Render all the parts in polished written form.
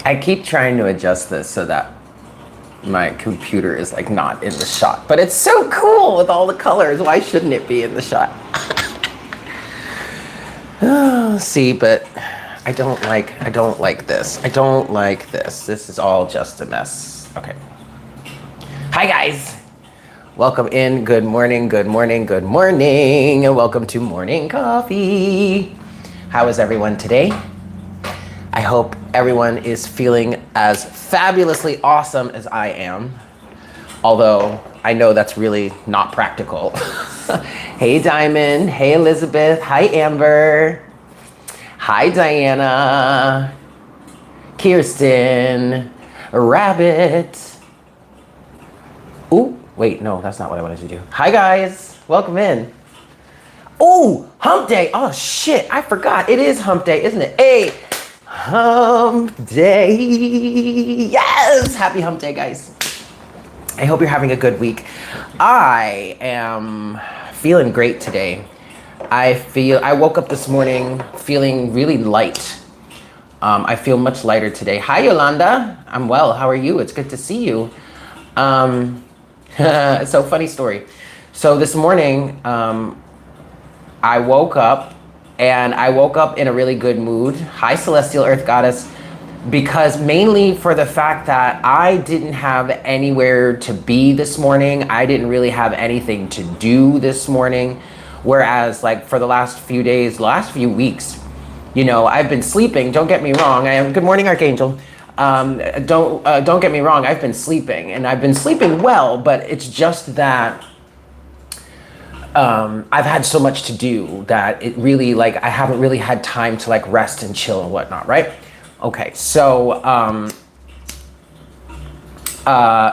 I keep trying to adjust this so that my computer is like not in the shot, but it's so cool with all the colors. Why shouldn't it be in the shot? See, but I don't like this. I don't like this. This is all just a mess. Okay. Hi guys. Welcome in. Good morning, good morning, good morning. And welcome to Morning Coffee. How is everyone today? I hope everyone is feeling as fabulously awesome as I am. Although I know that's really not practical. Hey Diamond, hey Elizabeth, hi Amber. Hi Diana, Kirsten, Rabbit. Ooh, wait, no, that's not what I wanted to do. Hi guys, welcome in. Oh, hump day. Oh shit, I forgot. It is hump day, isn't it? Hey, hump day. Yes, happy hump day, guys. I hope you're having a good week. I am feeling great today. I woke up this morning feeling really light. I feel much lighter today. Hi, Yolanda. I'm well. How are you? It's good to see you. So funny story. So this morning, I woke up and I woke up in a really good mood. Hi, Celestial Earth Goddess. Because mainly for the fact that I didn't have anywhere to be this morning. I didn't really have anything to do this morning. Whereas like for the last few days, last few weeks, you know, I've been sleeping. Don't get me wrong. Good morning, Archangel. Don't get me wrong. I've been sleeping and I've been sleeping well, but it's just that I've had so much to do that it really like, I haven't really had time to like rest and chill and whatnot. Right? Okay. So,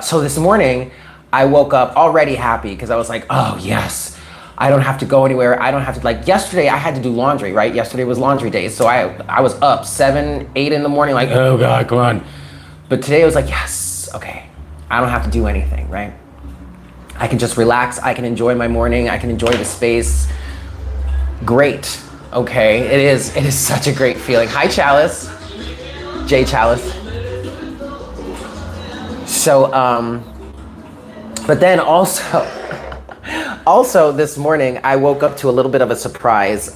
so this morning I woke up already happy because I was like, oh yes, I don't have to go anywhere. I don't have to, like yesterday I had to do laundry, right? Yesterday was laundry day. So I was up 7, 8 in the morning, like, oh God, come on. But today I was like, yes, okay. I don't have to do anything, right? I can just relax. I can enjoy my morning. I can enjoy the space. Great, okay. It is such a great feeling. Hi, Chalice. Jay Chalice. So, but then also this morning, I woke up to a little bit of a surprise.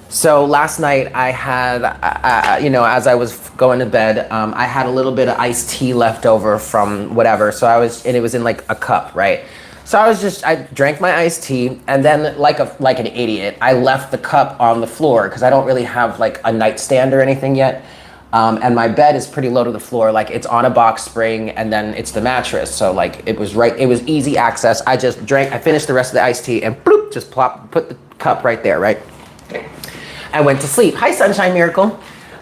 So last night I had, you know, as I was going to bed, I had a little bit of iced tea left over from whatever. So and it was in like a cup, right? So I drank my iced tea and then like an idiot, I left the cup on the floor because I don't really have like a nightstand or anything yet. And my bed is pretty low to the floor. Like it's on a box spring and then it's the mattress. So like it was easy access. I finished the rest of the iced tea and bloop, just put the cup right there, right? I went to sleep. Hi, Sunshine Miracle.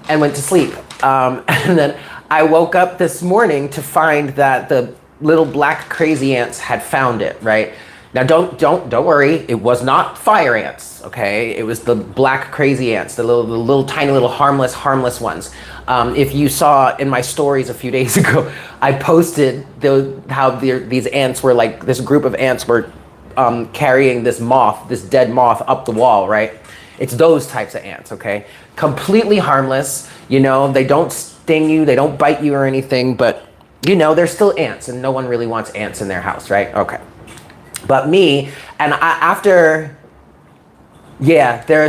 And went to sleep. And then I woke up this morning to find that the little black crazy ants had found it, right? Now don't worry, it was not fire ants, okay? It was the black crazy ants, the little tiny little harmless ones. If you saw in my stories a few days ago, I posted how these ants were like, this group of ants were carrying this dead moth up the wall, right? It's those types of ants, okay? Completely harmless, you know, they don't sting you, they don't bite you or anything, but you know, they're still ants and no one really wants ants in their house, right? Okay. But me, and they're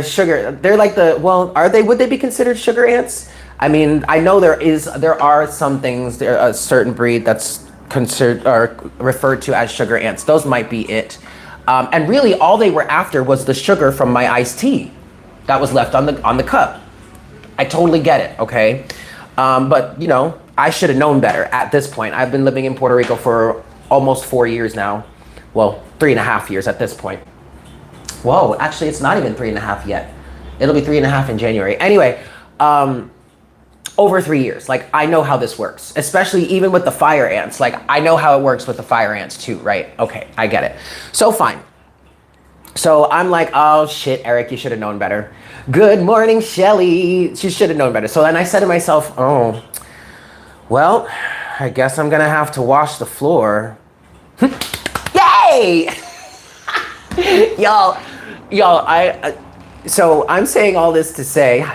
sugar. They're like would they be considered sugar ants? I mean, I know there are some things, a certain breed that's considered or referred to as sugar ants. Those might be it. And really all they were after was the sugar from my iced tea that was left on the cup. I totally get it, okay? But you know, I should have known better at this point. I've been living in Puerto Rico for almost 4 years now. Well, 3.5 years at this point. Whoa, actually it's not even 3.5 yet. It'll be 3.5 in January. Anyway, over 3 years. Like I know how this works, especially even with the fire ants. Like I know how it works with the fire ants too, right? Okay, I get it. So fine. So I'm like, oh shit, Eric, you should have known better. Good morning, Shelly. She should have known better. So then I said to myself, oh, well, I guess I'm gonna have to wash the floor. Yay! y'all, so I'm saying all this to say,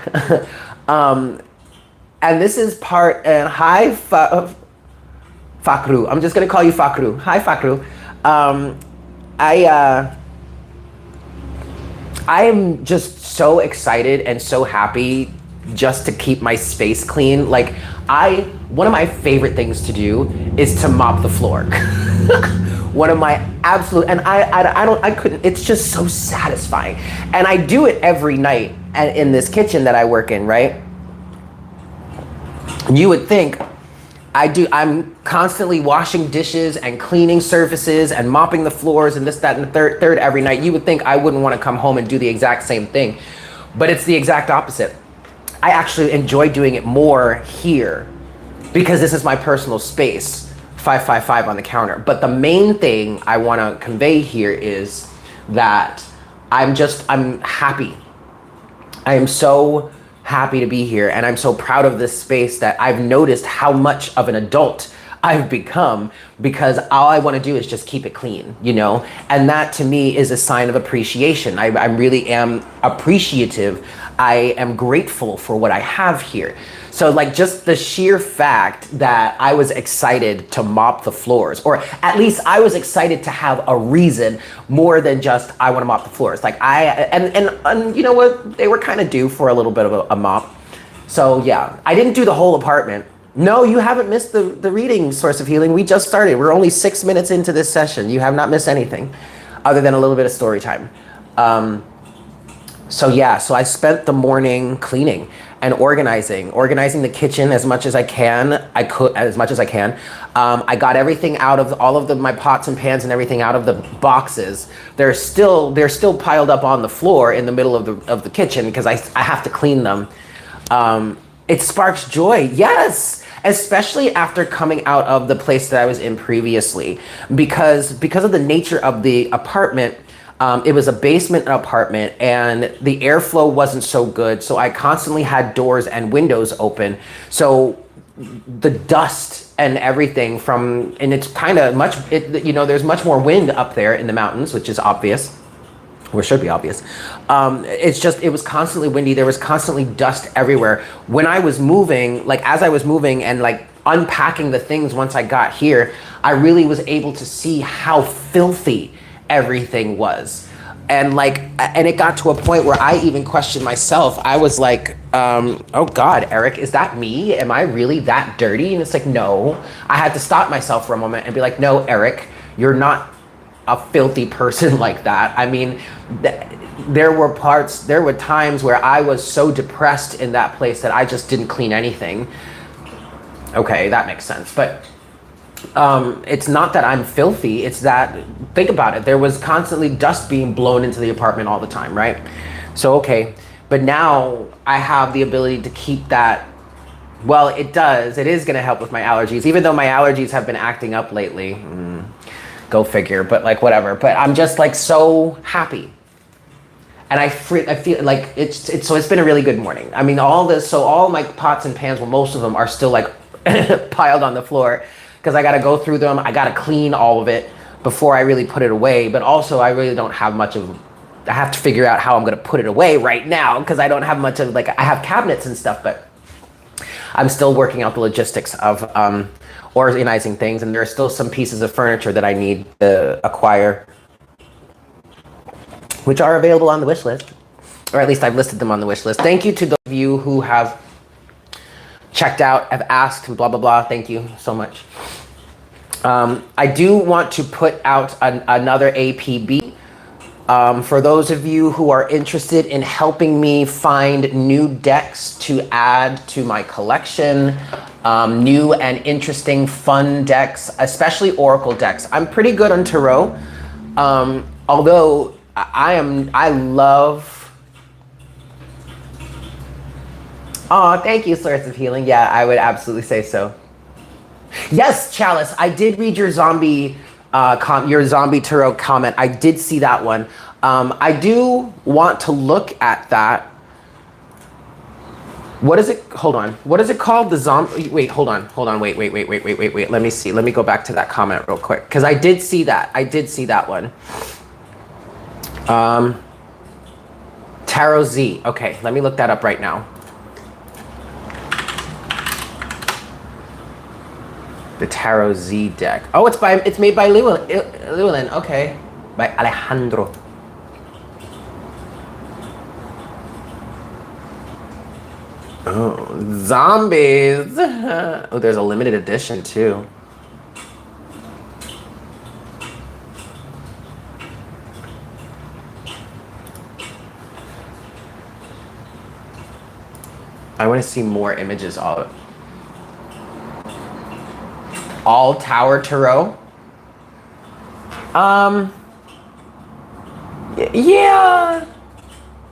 And this is part, and hi, Fakru. I'm just gonna call you Fakru. Hi, Fakru. Um, I, uh, I am just so excited and so happy just to keep my space clean. Like one of my favorite things to do is to mop the floor. One of my absolute, and I couldn't, it's just so satisfying. And I do it every night in this kitchen that I work in, right? You would think I'm constantly washing dishes and cleaning surfaces and mopping the floors and this, that, and the third every night. You would think I wouldn't want to come home and do the exact same thing, but it's the exact opposite. I actually enjoy doing it more here because this is my personal space, 555 on the counter. But the main thing I want to convey here is that I'm happy. I am so happy to be here, and I'm so proud of this space that I've noticed how much of an adult I've become because all I want to do is just keep it clean, you know? And that to me is a sign of appreciation. I really am appreciative. I am grateful for what I have here. So like just the sheer fact that I was excited to mop the floors, or at least I was excited to have a reason more than just I want to mop the floors. Like and you know what? They were kind of due for a little bit of a mop. So yeah, I didn't do the whole apartment. No, you haven't missed the reading Source of Healing. We just started. We're only 6 minutes into this session. You have not missed anything other than a little bit of story time. So yeah, so I spent the morning cleaning and organizing the kitchen as much as I can. I got everything out of all of my pots and pans and everything out of the boxes. They're still piled up on the floor in the middle of the kitchen because I have to clean them. It sparks joy, yes, especially after coming out of the place that I was in previously, because of the nature of the apartment. It was a basement apartment and the airflow wasn't so good. So I constantly had doors and windows open. So the dust and everything and it's kind of there's much more wind up there in the mountains, which is obvious, or should be obvious. It was constantly windy. There was constantly dust everywhere. When I was moving, as I was moving and unpacking the things once I got here, I really was able to see how filthy everything was. And it got to a point where I even questioned myself. I was like, oh God, Eric, is that me? Am I really that dirty? And it's like, no. I had to stop myself for a moment and be like, no, Eric, you're not a filthy person like that. I mean, there were times where I was so depressed in that place that I just didn't clean anything. Okay, that makes sense. But it's not that I'm filthy, it's that, think about it, there was constantly dust being blown into the apartment all the time, right? So, okay, but now I have the ability to keep that, well, it is gonna help with my allergies, even though my allergies have been acting up lately. Go figure, but whatever. But I'm just so happy. And I feel like it's been a really good morning. I mean, all my pots and pans, well, most of them are still piled on the floor because I got to go through them. I got to clean all of it before I really put it away. But also I really don't have much of, I have to figure out how I'm going to put it away right now because I don't have much of, I have cabinets and stuff, but I'm still working out the logistics of organizing things. And there are still some pieces of furniture that I need to acquire, which are available on the wish list, or at least I've listed them on the wish list. Thank you to those of you who have checked out, have asked, blah, blah, blah. Thank you so much. I do want to put out another APB. For those of you who are interested in helping me find new decks to add to my collection, new and interesting fun decks, especially Oracle decks. I'm pretty good on Tarot, although I love. Oh, thank you, Source of Healing. Yeah, I would absolutely say so. Yes, Chalice, I did read your zombie tarot comment. I did see that one. I do want to look at that. What is it? Hold on. What is it called? The zombie. Wait, hold on. Wait. Let me see. Let me go back to that comment real quick because I did see that. I did see that one. Tarot Z. Okay, let me look that up right now. The Tarot Z deck. Oh, it's made by Llewellyn. Okay, by Alejandro. Oh, zombies. Oh, there's a limited edition too. I want to see more images of it. All Tower Tarot. Yeah,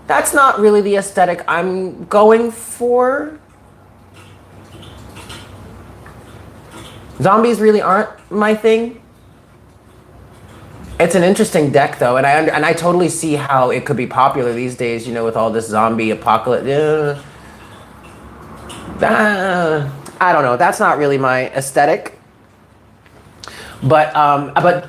that's not really the aesthetic I'm going for. Zombies really aren't my thing. It's an interesting deck though, and I totally see how it could be popular these days, you know, with all this zombie apocalypse. I don't know. That's not really my aesthetic. But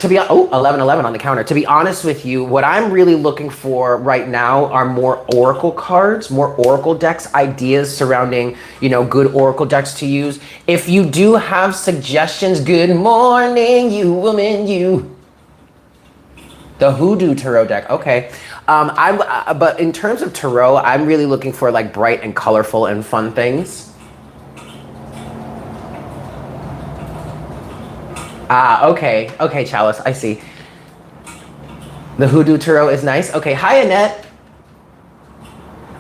to be 1111 on the counter. To be honest with you, what I'm really looking for right now are more Oracle cards, more Oracle decks, ideas surrounding, you know, good Oracle decks to use. If you do have suggestions, good morning, you woman, you. The Hoodoo Tarot deck. Okay. But in terms of Tarot, I'm really looking for like bright and colorful and fun things. Okay. Okay, Chalice, I see. The Hoodoo Tarot is nice. Okay, hi, Annette.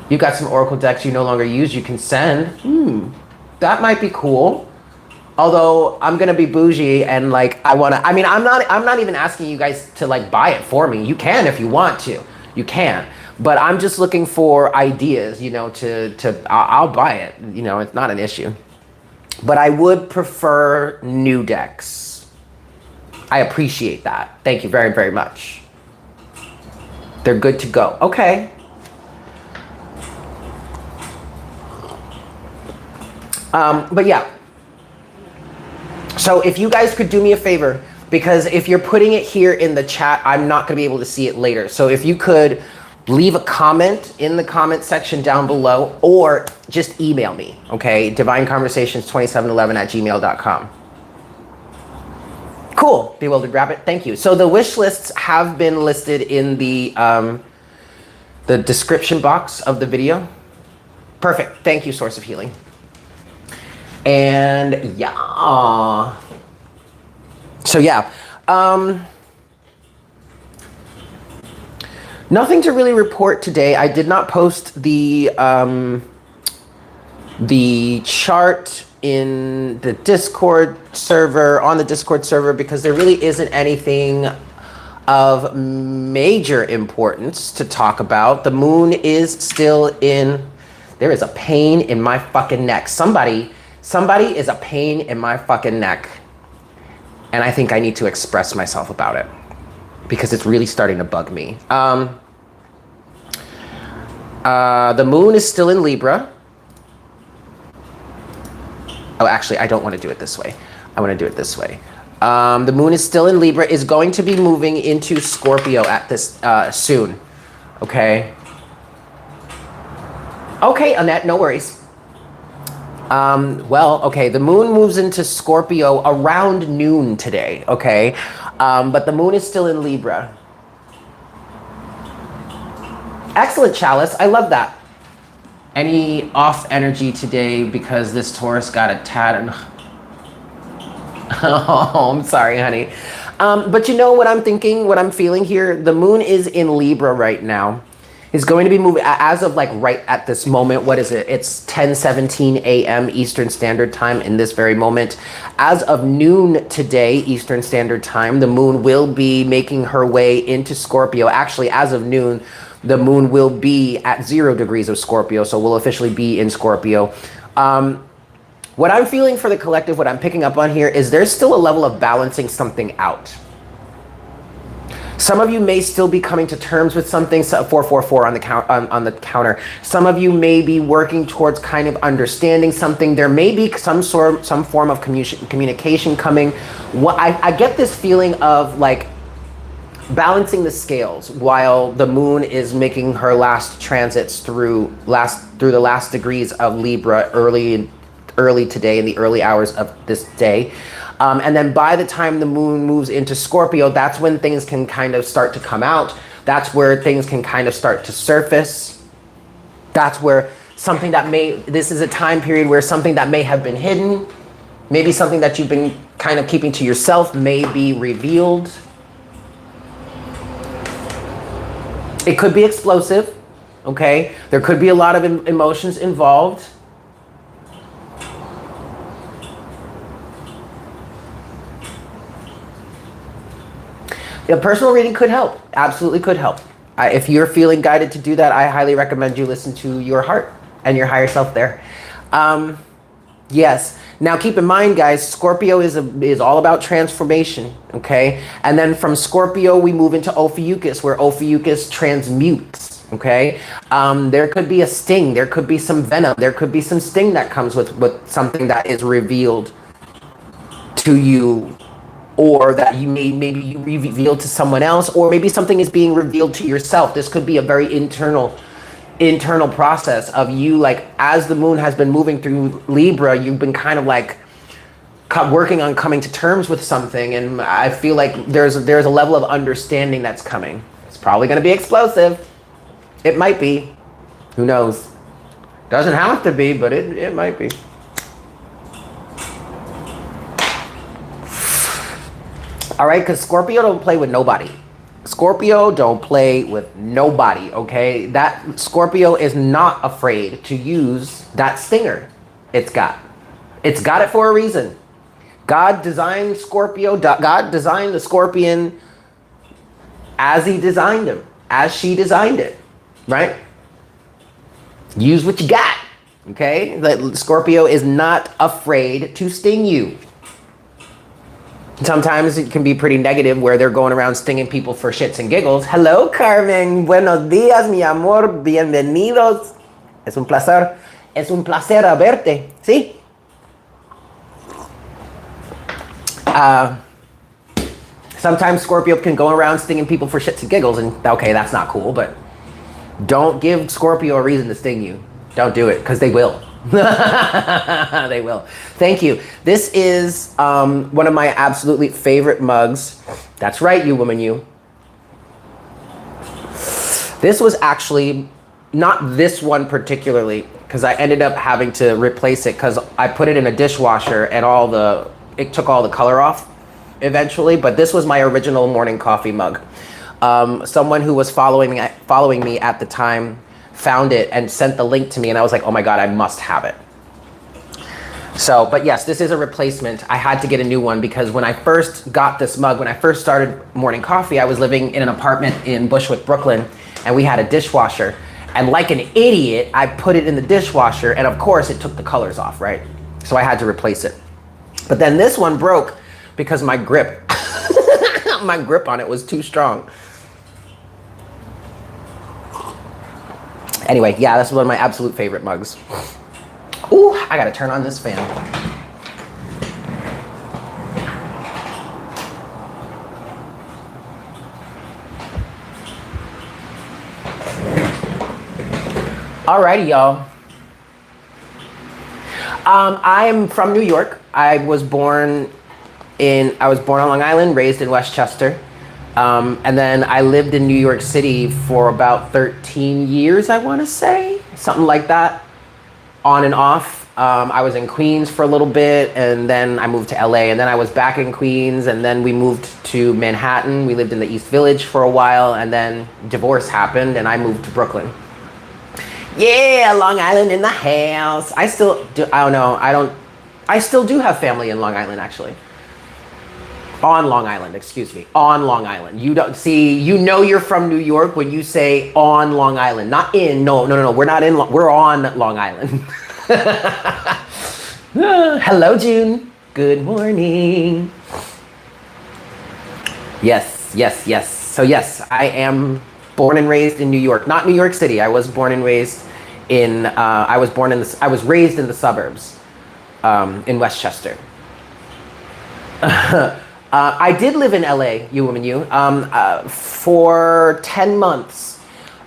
You got some Oracle decks you no longer use, you can send. That might be cool. Although I'm gonna be bougie and like I'm not even asking you guys to like buy it for me. You can if you want to. You can. But I'm just looking for ideas, you know, I'll buy it. You know, it's not an issue. But I would prefer new decks. I appreciate that. Thank you very, very much. They're good to go. Okay. But yeah. So if you guys could do me a favor, because if you're putting it here in the chat, I'm not going to be able to see it later. So if you could leave a comment in the comment section down below or just email me, okay? divineconversations2711@gmail.com. Cool. Be able to grab it. Thank you. So the wish lists have been listed in the description box of the video. Perfect. Thank you, Source of Healing. And yeah. So yeah. Nothing to really report today. I did not post the chart in the Discord server, on the Discord server, because there really isn't anything of major importance to talk about. The moon is still in, there is a pain in my fucking neck. Somebody is a pain in my fucking neck. And I think I need to express myself about it because it's really starting to bug me. The moon is still in Libra. Oh, actually, I don't want to do it this way. I want to do it this way. The moon is still in Libra, is going to be moving into Scorpio at this soon. Okay. Okay, Annette, no worries. Well, okay, the moon moves into Scorpio around noon today, okay? But the moon is still in Libra. Excellent, Chalice. I love that. Any off energy today because this Taurus got a tad? Oh, I'm sorry, honey. But you know what I'm thinking, what I'm feeling here? The moon is in Libra right now. It's going to be moving as of like right at this moment. What is it? It's 10:17 a.m. Eastern Standard Time in this very moment. As of noon today, Eastern Standard Time, the moon will be making her way into Scorpio. Actually, as of noon, the moon will be at 0 degrees of Scorpio, so we'll officially be in Scorpio. What I'm feeling for the collective, what I'm picking up on here is there's still a level of balancing something out. Some of you may still be coming to terms with something, 444 on the counter. Some of you may be working towards kind of understanding something. There may be some form of communication coming. I get this feeling of like balancing the scales while the moon is making her last transits through the last degrees of Libra early today, in the early hours of this day. And then by the time the moon moves into Scorpio, that's when things can kind of start to come out. That's where things can kind of start to surface. That's where something that this is a time period where something that may have been hidden, maybe something that you've been kind of keeping to yourself, may be revealed. It could be explosive, okay? There could be a lot of emotions involved. A personal reading could help, absolutely could help. If you're feeling guided to do that, I highly recommend you listen to your heart and your higher self there. Yes. Now keep in mind, guys, Scorpio is all about transformation, okay? And then from Scorpio, we move into Ophiuchus, where Ophiuchus transmutes, okay? There could be a sting. There could be some venom. There could be some sting that comes with something that is revealed to you, or that you maybe you reveal to someone else, or maybe something is being revealed to yourself. This could be a very internal process of you, like, as the moon has been moving through Libra, you've been kind of like working on coming to terms with something, and I feel like there's a level of understanding that's coming. It's probably going to be explosive. It might be. Who knows? Doesn't have to be, but it might be. All right, because Scorpio don't play with nobody. Scorpio don't play with nobody, okay? That Scorpio is not afraid to use that stinger it's got. It's got it for a reason. God designed Scorpio. God designed the scorpion as he designed him, as she designed it, right? Use what you got, okay? That Scorpio is not afraid to sting you. Sometimes it can be pretty negative, where they're going around stinging people for shits and giggles. Hello, Carmen. Buenos días, mi amor. Bienvenidos. Es un placer. Es un placer verte. ¿Sí? Sometimes Scorpio can go around stinging people for shits and giggles, and okay, that's not cool, but don't give Scorpio a reason to sting you. Don't do it, because they will. They will. Thank you. This is one of my absolutely favorite mugs. That's right, you woman, you. This was actually not this one particularly, because I ended up having to replace it because I put it in a dishwasher and it took all the color off eventually. But this was my original morning coffee mug. Someone who was following me at the time found it and sent the link to me, and I was like, oh my God, I must have it. So, but yes, this is a replacement. I had to get a new one because when I first got this mug, when I first started morning coffee, I was living in an apartment in Bushwick, Brooklyn, and we had a dishwasher. And like an idiot, I put it in the dishwasher, and of course it took the colors off, right? So I had to replace it. But then this one broke because my grip, my grip on it was too strong. Anyway, yeah, that's one of my absolute favorite mugs. Ooh, I gotta turn on this fan. Alrighty, y'all. I'm from New York. I was born on Long Island, raised in Westchester. And then I lived in New York City for about 13 years, I want to say, something like that, on and off. I was in Queens for a little bit, and then I moved to LA, and then I was back in Queens, and then we moved to Manhattan. We lived in the East Village for a while, and then divorce happened, and I moved to Brooklyn. Yeah, Long Island in the house. I still do have family in Long Island, actually. On Long Island, excuse me. On Long Island. You don't see, you're from New York when you say on Long Island, not in. No. We're not in, we're on Long Island. Hello, June. Good morning. Yes. So yes, I am born and raised in New York, not New York City. I was born and raised I was raised in the suburbs, in Westchester. I did live in LA, you woman, you, for 10 months.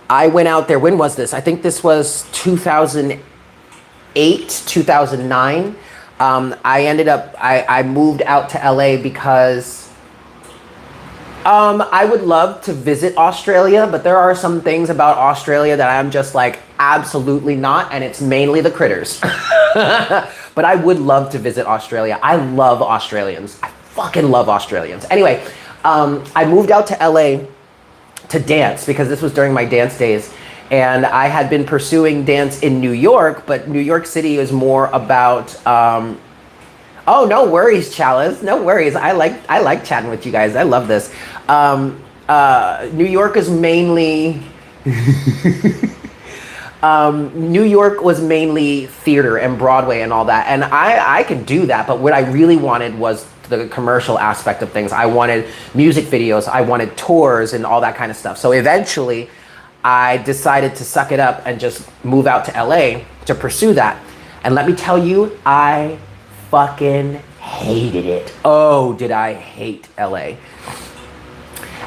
I went out there. When was this? I think this was 2008, 2009. I moved out to LA because I would love to visit Australia, but there are some things about Australia that I'm just like, absolutely not, and it's mainly the critters. But I would love to visit Australia. I love Australians. I fucking love Australians. Anyway, I moved out to LA to dance because this was during my dance days. And I had been pursuing dance in New York, but New York City is more about, oh, no worries, Chalice. No worries. I like chatting with you guys. I love this. New York is mainly, New York was mainly theater and Broadway and all that. And I could do that, but what I really wanted was the commercial aspect of things. I wanted music videos. I wanted tours and all that kind of stuff. So eventually, I decided to suck it up and just move out to LA to pursue that. And let me tell you, I fucking hated it. Oh, did I hate LA.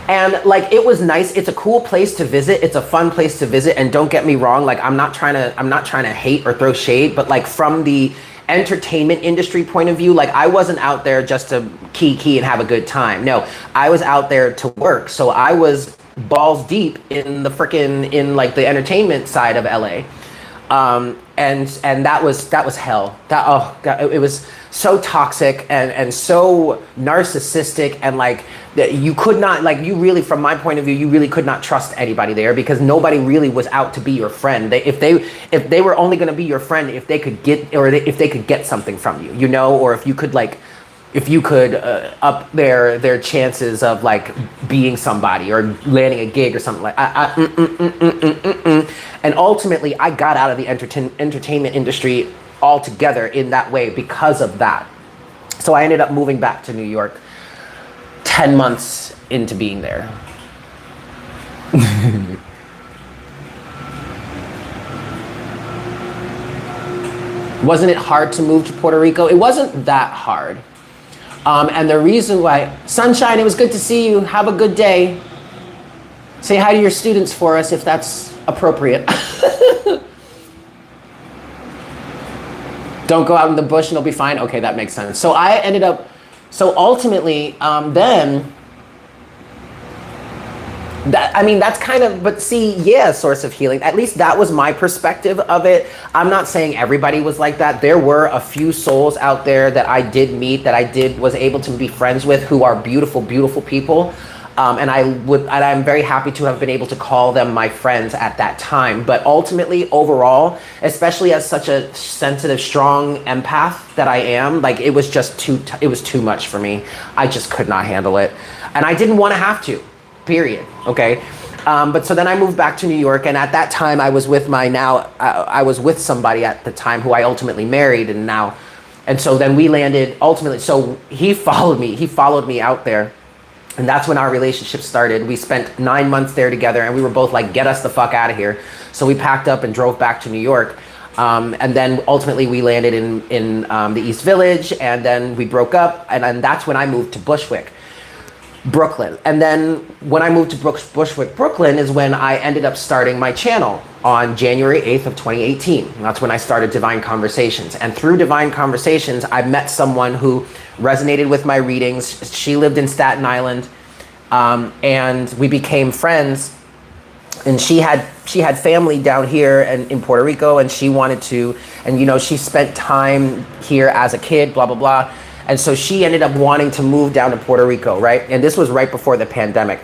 And like, it was nice. It's a cool place to visit. It's a fun place to visit. And don't get me wrong, like I'm not trying to hate or throw shade, but like from the entertainment industry point of view, like I wasn't out there just to key and have a good time. No, I was out there to work. So I was balls deep in like the entertainment side of LA. And that was hell. That, oh God, it was so toxic and so narcissistic, and like that you could not, like, you really, from my point of view, you really could not trust anybody there because nobody really was out to be your friend. If they were only going to be your friend if they could get something from you, you know, or if you could up their chances of like being somebody or landing a gig or something like And ultimately, I got out of the entertainment industry altogether in that way because of that. So I ended up moving back to New York 10 months into being there. Wasn't it hard to move to Puerto Rico? It wasn't that hard. And the reason why, Sunshine, it was good to see you. Have a good day. Say hi to your students for us if that's appropriate. Don't go out in the bush and it'll be fine. Okay, that makes sense. So I ended up, so ultimately, that's kind of, but see, yeah, source of healing. At least that was my perspective of it. I'm not saying everybody was like that. There were a few souls out there that I did meet, that was able to be friends with, who are beautiful, beautiful people. And I'm very happy to have been able to call them my friends at that time. But ultimately, overall, especially as such a sensitive, strong empath that I am, like it was too much for me. I just could not handle it. And I didn't want to have to. Period. Okay. But so then I moved back to New York, and at that time I was with I was with somebody at the time who I ultimately married, and so then we landed ultimately. So he followed me out there, and that's when our relationship started. We spent 9 months there together, and we were both like, get us the fuck out of here. So we packed up and drove back to New York. And then ultimately we landed in the East Village, and then we broke up, and then that's when I moved to Bushwick, Brooklyn. And then when I moved to Bushwick, Brooklyn is when I ended up starting my channel on January 8th of 2018. And that's when I started Divine Conversations. And through Divine Conversations, I met someone who resonated with my readings. She lived in Staten Island, and we became friends. And she had family down here and in Puerto Rico, and she wanted to, and you know, she spent time here as a kid, blah, blah, blah. And so she ended up wanting to move down to Puerto Rico, right? And this was right before the pandemic.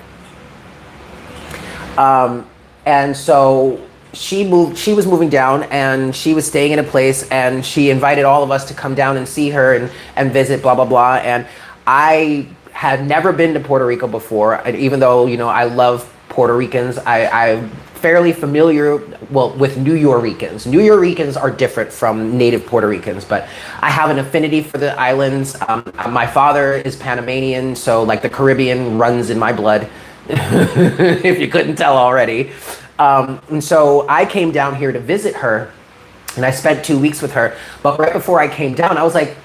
And so she was moving down, and she was staying in a place, and she invited all of us to come down and see her and visit, blah, blah, blah. And I had never been to Puerto Rico before. And even though, you know, I love Puerto Ricans, I'm fairly familiar, well, with New Yorkers. New Yorkers are different from native Puerto Ricans, but I have an affinity for the islands. My father is Panamanian, so like the Caribbean runs in my blood, if you couldn't tell already. And so I came down here to visit her, and I spent 2 weeks with her. But right before I came down, I was like,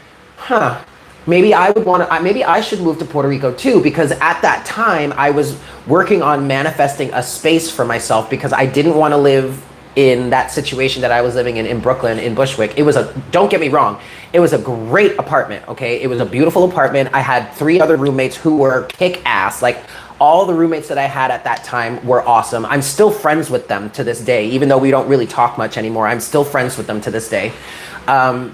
maybe I should move to Puerto Rico too, because at that time I was working on manifesting a space for myself, because I didn't want to live in that situation that I was living in Brooklyn, in Bushwick. It was don't get me wrong, it was a great apartment, okay? It was a beautiful apartment. I had 3 other roommates who were kick-ass. Like, all the roommates that I had at that time were awesome. I'm still friends with them to this day, even though we don't really talk much anymore. I'm still friends with them to this day. But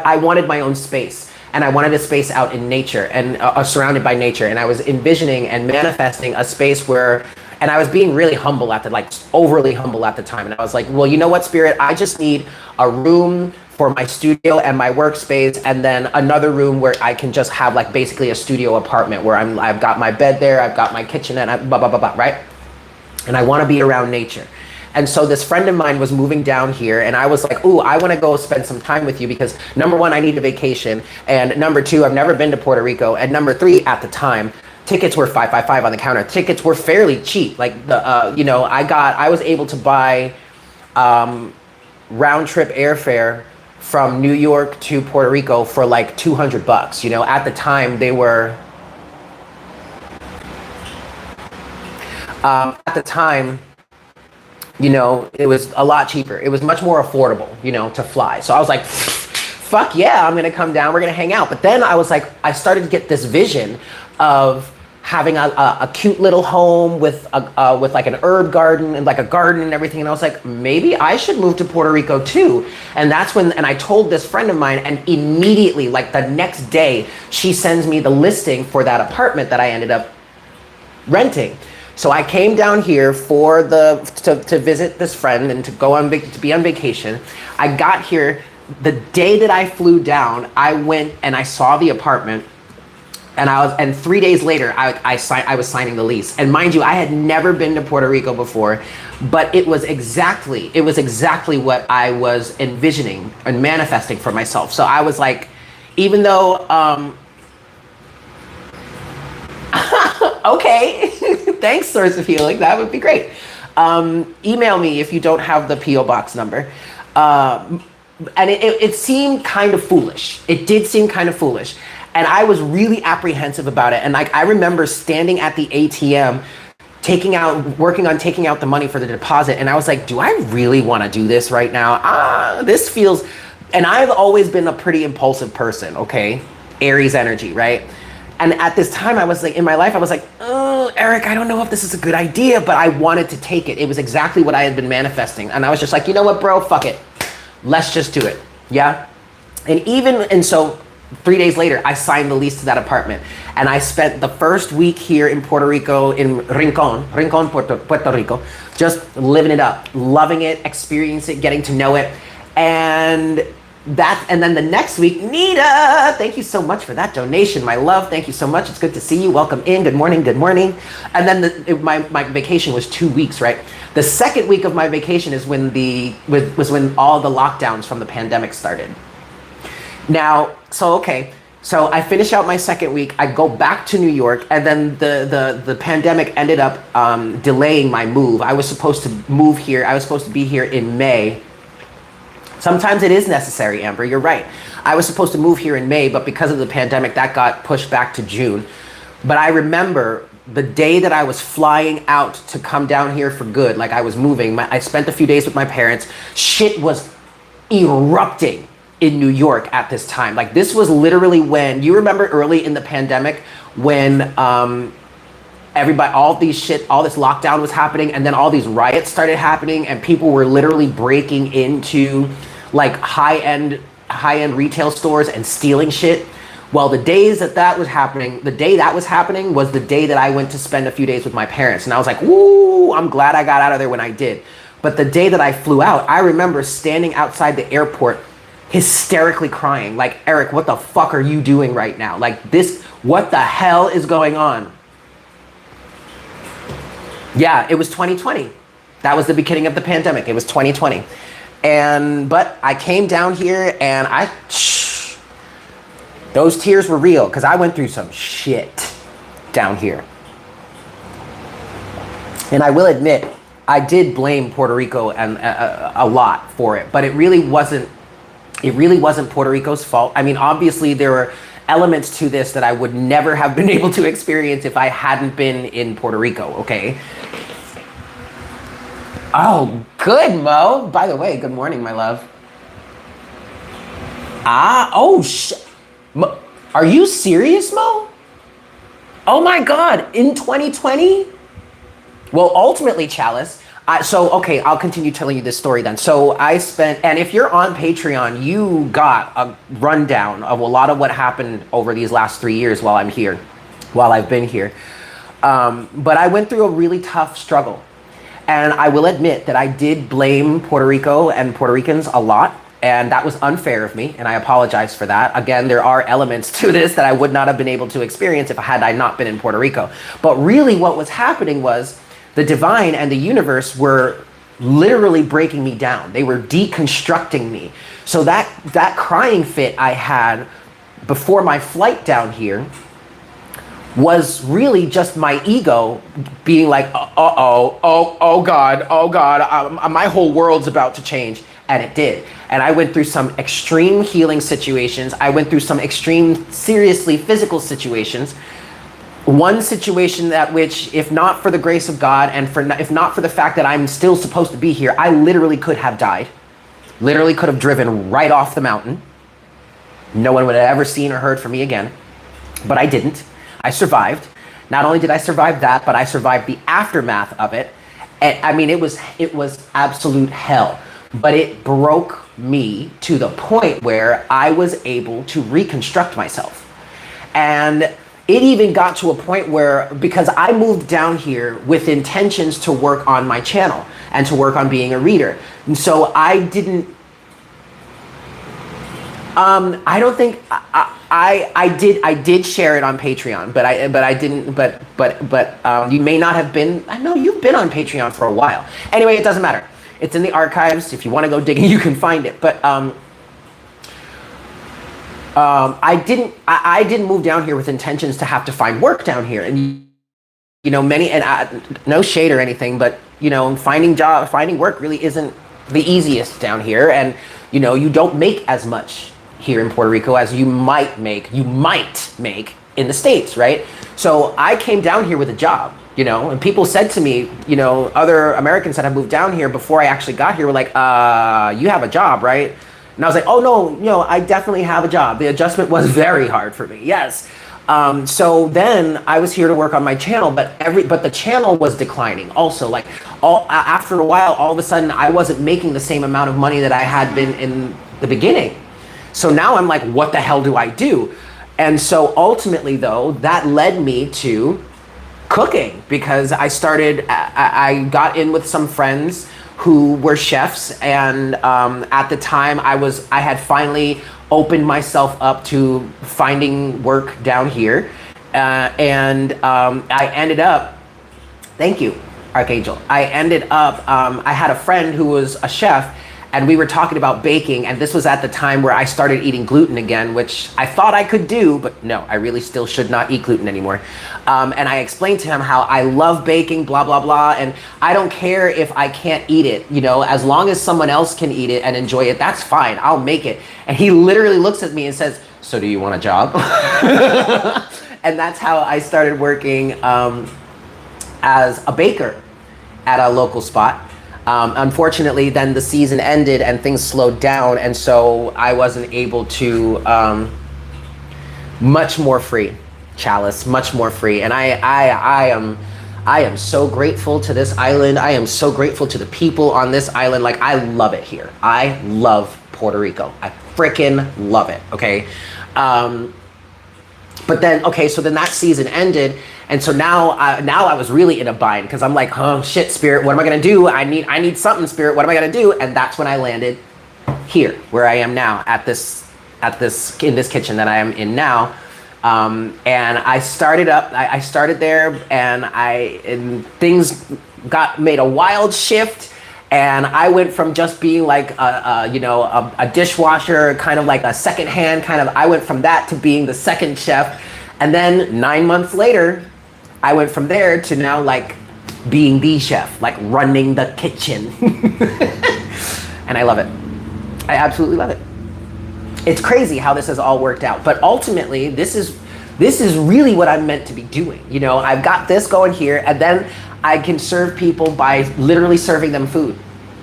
I wanted my own space. And I wanted a space out in nature and surrounded by nature. And I was envisioning and manifesting a space where, and I was being really humble at the, like overly humble at the time. And I was like, well, you know what, Spirit, I just need a room for my studio and my workspace, and then another room where I can just have like basically a studio apartment where I've got my bed there, I've got my kitchenette, blah, blah, blah, blah, right? And I want to be around nature. And so this friend of mine was moving down here, and I was like, ooh, I want to go spend some time with you because number 1, I need a vacation. And number 2, I've never been to Puerto Rico. And number 3, at the time, tickets were $555 on the counter. Tickets were fairly cheap. Like the, you know, I was able to buy round trip airfare from New York to Puerto Rico for like $200. You know, at the time they were, at the time, you know, it was a lot cheaper. It was much more affordable, you know, to fly. So I was like, fuck yeah, I'm gonna come down, we're gonna hang out. But then I was like, I started to get this vision of having a cute little home with like an herb garden and like a garden and everything. And I was like, maybe I should move to Puerto Rico too. And that's when, and I told this friend of mine, and immediately, like the next day, she sends me the listing for that apartment that I ended up renting. So I came down here for to visit this friend and to go on to be on vacation. I got here the day that I flew down. I went and I saw the apartment, and 3 days later I was signing the lease. And mind you, I had never been to Puerto Rico before, but it was exactly what I was envisioning and manifesting for myself. So I was like, even though okay, thanks, Source of Healing. That would be great. Email me if you don't have the P.O. Box number. And it seemed kind of foolish. It did seem kind of foolish. And I was really apprehensive about it. And like, I remember standing at the ATM, working on taking out the money for the deposit. And I was like, do I really want to do this right now? This feels, and I've always been a pretty impulsive person, okay? Aries energy, right? And at this time, I was like, in my life, I was like, oh, Eric, I don't know if this is a good idea, but I wanted to take it. It was exactly what I had been manifesting. And I was just like, you know what, bro, fuck it. Let's just do it, yeah? And so 3 days later, I signed the lease to that apartment. And I spent the first week here in Puerto Rico, in Rincon, Puerto Rico, just living it up, loving it, experiencing it, getting to know it. And then the next week, Nita, thank you so much for that donation, my love. Thank you so much. It's good to see you. Welcome in. Good morning. Good morning. And then my vacation was 2 weeks, right? The second week of my vacation is when when all the lockdowns from the pandemic started. Now, so I finish out my second week. I go back to New York, and then the pandemic ended up delaying my move. I was supposed to move here. I was supposed to be here in May. Sometimes it is necessary, Amber, you're right. I was supposed to move here in May, but because of the pandemic, that got pushed back to June. But I remember the day that I was flying out to come down here for good, like I was moving, I spent a few days with my parents. Shit was erupting in New York at this time. Like, this was literally when, you remember early in the pandemic when everybody, all this lockdown was happening, and then all these riots started happening, and people were literally breaking into like high-end retail stores and stealing shit. Well, the day that was happening was the day that I went to spend a few days with my parents. And I was like, woo, I'm glad I got out of there when I did. But the day that I flew out, I remember standing outside the airport hysterically crying, like, Eric, what the fuck are you doing right now? Like, what the hell is going on? Yeah, it was 2020. That was the beginning of the pandemic. It was 2020. But I came down here and those tears were real, because I went through some shit down here. And I will admit, I did blame Puerto Rico and a lot for it, but it really wasn't Puerto Rico's fault. I mean, obviously there were elements to this that I would never have been able to experience if I hadn't been in Puerto Rico, okay? Oh, good, Mo. By the way, good morning, my love. Mo, are you serious, Mo? Oh my God, in 2020? Well, ultimately, Chalice, okay, I'll continue telling you this story then. So I spent, and if you're on Patreon, you got a rundown of a lot of what happened over these last 3 years while I've been here. But I went through a really tough struggle. And I will admit that I did blame Puerto Rico and Puerto Ricans a lot. And that was unfair of me, and I apologize for that. Again, there are elements to this that I would not have been able to experience if I not been in Puerto Rico. But really what was happening was the divine and the universe were literally breaking me down. They were deconstructing me. So that crying fit I had before my flight down here was really just my ego being like, oh God, my whole world's about to change. And it did. And I went through some extreme healing situations. I went through some extreme, seriously physical situations. One situation that which, if not for the grace of God and if not for the fact that I'm still supposed to be here, I literally could have died. Literally could have driven right off the mountain. No one would have ever seen or heard from me again. But I didn't. I survived. Not only did I survive that, but I survived the aftermath of it. And I mean, it was absolute hell. But it broke me to the point where I was able to reconstruct myself. And it even got to a point where, because I moved down here with intentions to work on my channel and to work on being a reader. And so I didn't, I don't think, I did share it on Patreon, but I didn't, but you may not have been, I know you've been on Patreon for a while. Anyway, it doesn't matter. It's in the archives. If you want to go digging, you can find it. But I didn't move down here with intentions to have to find work down here. And you know, no shade or anything, but you know, finding work really isn't the easiest down here. And you know, you don't make as much here in Puerto Rico as you might make in the States, right? So I came down here with a job. You know, and people said to me, you know, other Americans that have moved down here before I actually got here were like, you have a job, right? And I was like, oh no, you know, I definitely have a job. The adjustment was very hard for me, yes. So then I was here to work on my channel, but the channel was declining also. Like after a while, all of a sudden I wasn't making the same amount of money that I had been in the beginning. So now I'm like, what the hell do I do? And so ultimately though, that led me to cooking, because I got in with some friends who were chefs, and at the time I had finally opened myself up to finding work down here, and I ended up, thank you, Archangel. I had a friend who was a chef, and we were talking about baking, and this was at the time where I started eating gluten again, which I thought I could do, but no, I really still should not eat gluten anymore. And I explained to him how I love baking, blah, blah, blah, and I don't care if I can't eat it, you know, as long as someone else can eat it and enjoy it, that's fine, I'll make it. And he literally looks at me and says, so do you want a job? And that's how I started working as a baker at a local spot. Unfortunately, then the season ended and things slowed down, and so I wasn't able to, much more free, Chalice, much more free. And I am so grateful to this island. I am so grateful to the people on this island. Like, I love it here. I love Puerto Rico. I freaking love it, okay? But then, okay, so then that season ended, and so now I was really in a bind, because I'm like, oh shit, Spirit, what am I gonna do? I need something, Spirit, what am I gonna do? And that's when I landed here, where I am now, in this kitchen that I am in now. And I started there, and things made a wild shift. And I went from just being like a dishwasher, kind of like a second hand I went from that to being the second chef. And then 9 months later, I went from there to now like being the chef, like running the kitchen. And I love it. I absolutely love it. It's crazy how this has all worked out. But ultimately, this is this is really what I'm meant to be doing. You know, I've got this going here, and then I can serve people by literally serving them food.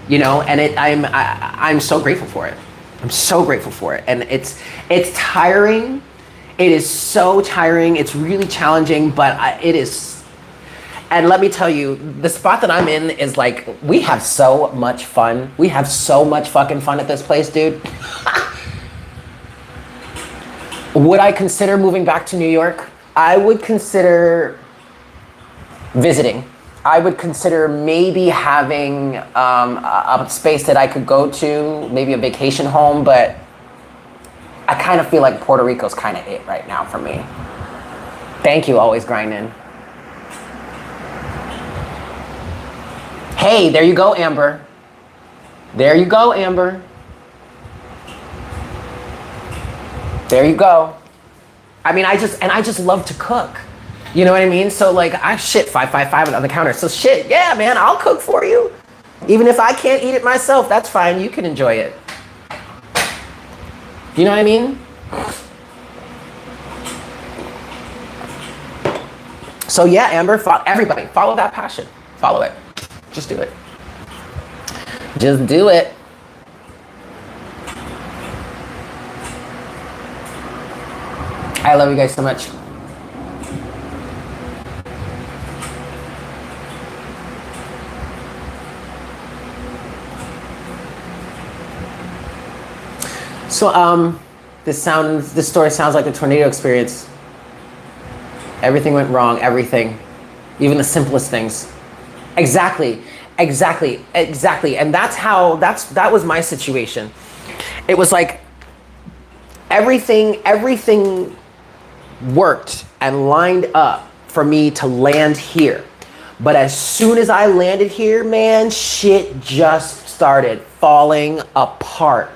You know, and I'm so grateful for it. I'm so grateful for it, and it's tiring. It is so tiring. It's really challenging, but it is. And let me tell you, the spot that I'm in is like, we have so much fun. We have so much fucking fun at this place, dude. Would I consider moving back to New York? I would consider visiting. I would consider maybe having a space that I could go to, maybe a vacation home, but I kind of feel like Puerto Rico's kind of it right now for me. Thank you, Always Grinding. Hey, there you go, Amber. There you go, Amber. There you go. I mean, I just love to cook. You know what I mean? So like, I shit 555 on the counter. So shit, yeah, man, I'll cook for you. Even if I can't eat it myself, that's fine. You can enjoy it. You know what I mean? So yeah, Amber, everybody, follow that passion. Follow it. Just do it. Just do it. I love you guys so much. So this story sounds like a tornado experience. Everything went wrong, everything. Even the simplest things. Exactly. And that was my situation. It was like everything worked and lined up for me to land here. But as soon as I landed here, man, shit just started falling apart.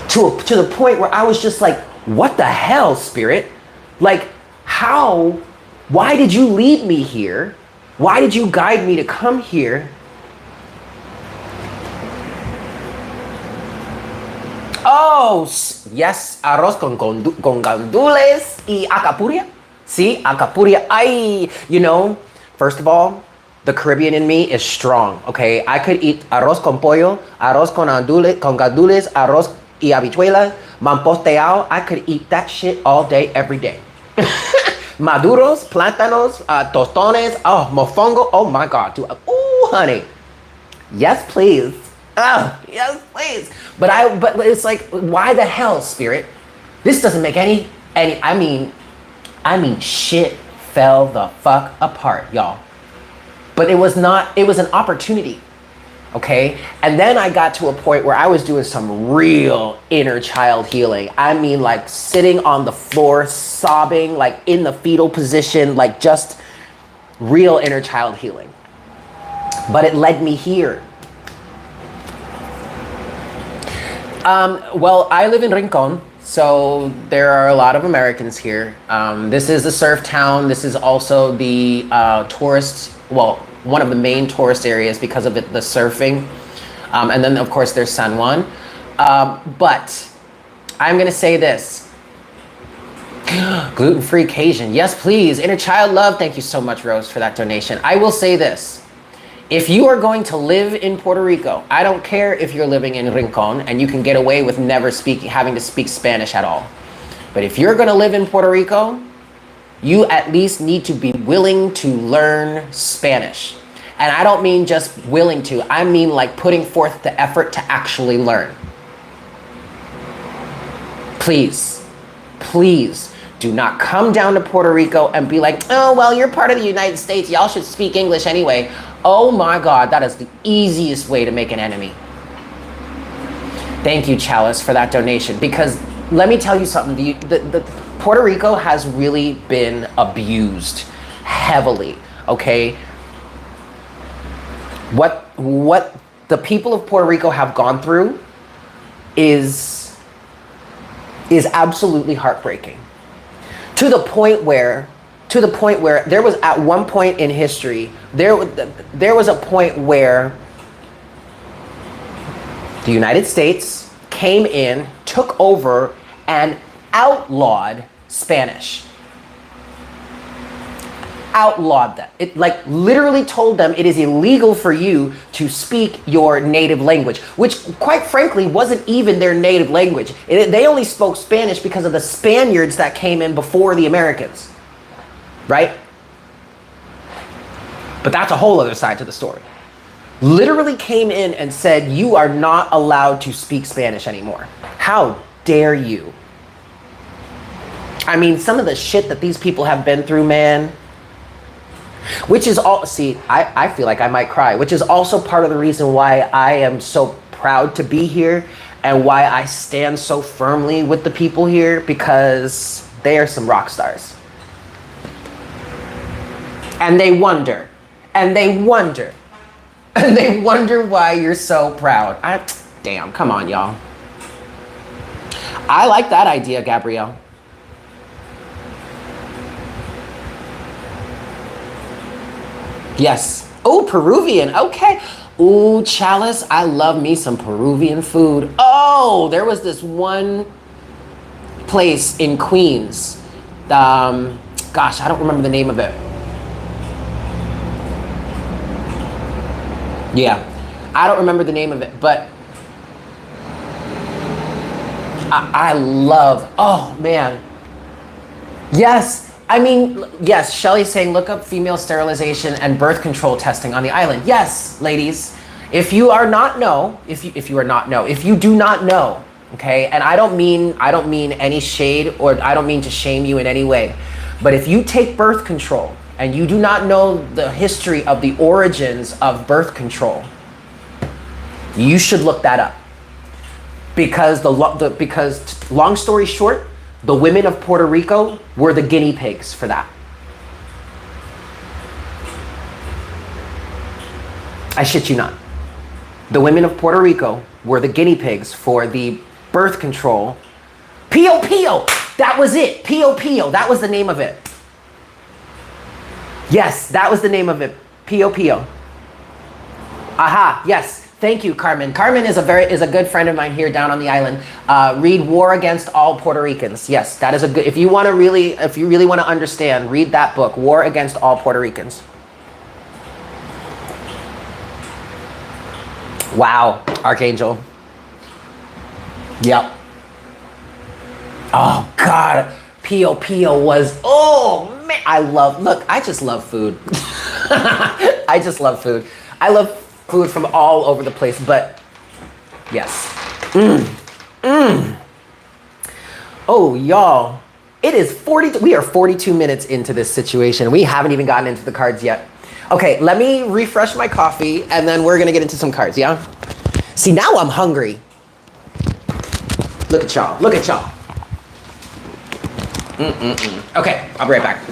To the point where I was just like, what the hell, Spirit? Like, why did you lead me here? Why did you guide me to come here? Oh, yes, arroz con gandules y acapuria. See, acapuria. You know, first of all, the Caribbean in me is strong, okay? I could eat arroz con pollo, arroz con gandules, arroz y habichuela, mamposteado. I could eat that shit all day, every day. Maduros, plátanos, tostones, oh, mofongo, oh my God, dude. Ooh, honey. Yes, please. Oh, yes, please. But it's like, why the hell, Spirit? This doesn't make any, I mean, shit fell the fuck apart, y'all. But it was an opportunity, okay? And then I got to a point where I was doing some real inner child healing. I mean, like sitting on the floor, sobbing, like in the fetal position, like just real inner child healing. But it led me here. Well, I live in Rincon, so there are a lot of Americans here. This is a surf town. This is also the one of the main tourist areas because of the surfing. And then, of course, there's San Juan. But I'm going to say this. Gluten-free Cajun. Yes, please. Inner child love. Thank you so much, Rose, for that donation. I will say this. If you are going to live in Puerto Rico, I don't care if you're living in Rincon and you can get away with never having to speak Spanish at all. But if you're going to live in Puerto Rico, you at least need to be willing to learn Spanish. And I don't mean just willing to, I mean like putting forth the effort to actually learn. Please, please do not come down to Puerto Rico and be like, oh, well, you're part of the United States. Y'all should speak English anyway. Oh my God, that is the easiest way to make an enemy. Thank you, Chalice, for that donation. Because let me tell you something, the Puerto Rico has really been abused heavily, okay? What the people of Puerto Rico have gone through is absolutely heartbreaking. To the point where there was at one point in history, there was a point where the United States came in, took over, and outlawed Spanish. Outlawed them. It like literally told them it is illegal for you to speak your native language, which quite frankly wasn't even their native language. They only spoke Spanish because of the Spaniards that came in before the Americans, right? But that's a whole other side to the story. Literally came in and said, you are not allowed to speak Spanish anymore. How dare you? I mean, some of the shit that these people have been through, man. Which is all, see, I feel like I might cry, which is also part of the reason why I am so proud to be here and why I stand so firmly with the people here, because they are some rock stars. And they wonder, and they wonder, and they wonder why you're so proud. Damn, come on, y'all. I like that idea, Gabrielle. Yes. Oh, Peruvian. Okay. Ooh, Chalice. I love me some Peruvian food. Oh, there was this one place in Queens. Gosh, I don't remember the name of it. Yeah, I don't remember the name of it, but I love, oh man. Yes. I mean, yes, Shelly's saying look up female sterilization and birth control testing on the island. Yes, ladies, if you do not know, okay, and I don't mean any shade, or I don't mean to shame you in any way, but if you take birth control and you do not know the history of the origins of birth control, you should look that up, because because long story short, the women of Puerto Rico were the guinea pigs for that. I shit you not. The women of Puerto Rico were the guinea pigs for the birth control. Pio Pio, that was it. Pio Pio, that was the name of it. Yes, that was the name of it. Pio Pio. Aha, yes. Thank you, Carmen. Carmen is a good friend of mine here down on the island. Read War Against All Puerto Ricans. Yes, that is a good, if you really want to understand, read that book, War Against All Puerto Ricans. Wow, Archangel. Yep. Oh God, Pio Pio was, oh man, I just love food. I just love food. I love food from all over the place, but yes. Oh, y'all, it is we are 42 minutes into this situation. We haven't even gotten into the cards yet. Okay, let me refresh my coffee and then we're gonna get into some cards, yeah? See, now I'm hungry. Look at y'all, look at y'all. Okay, I'll be right back.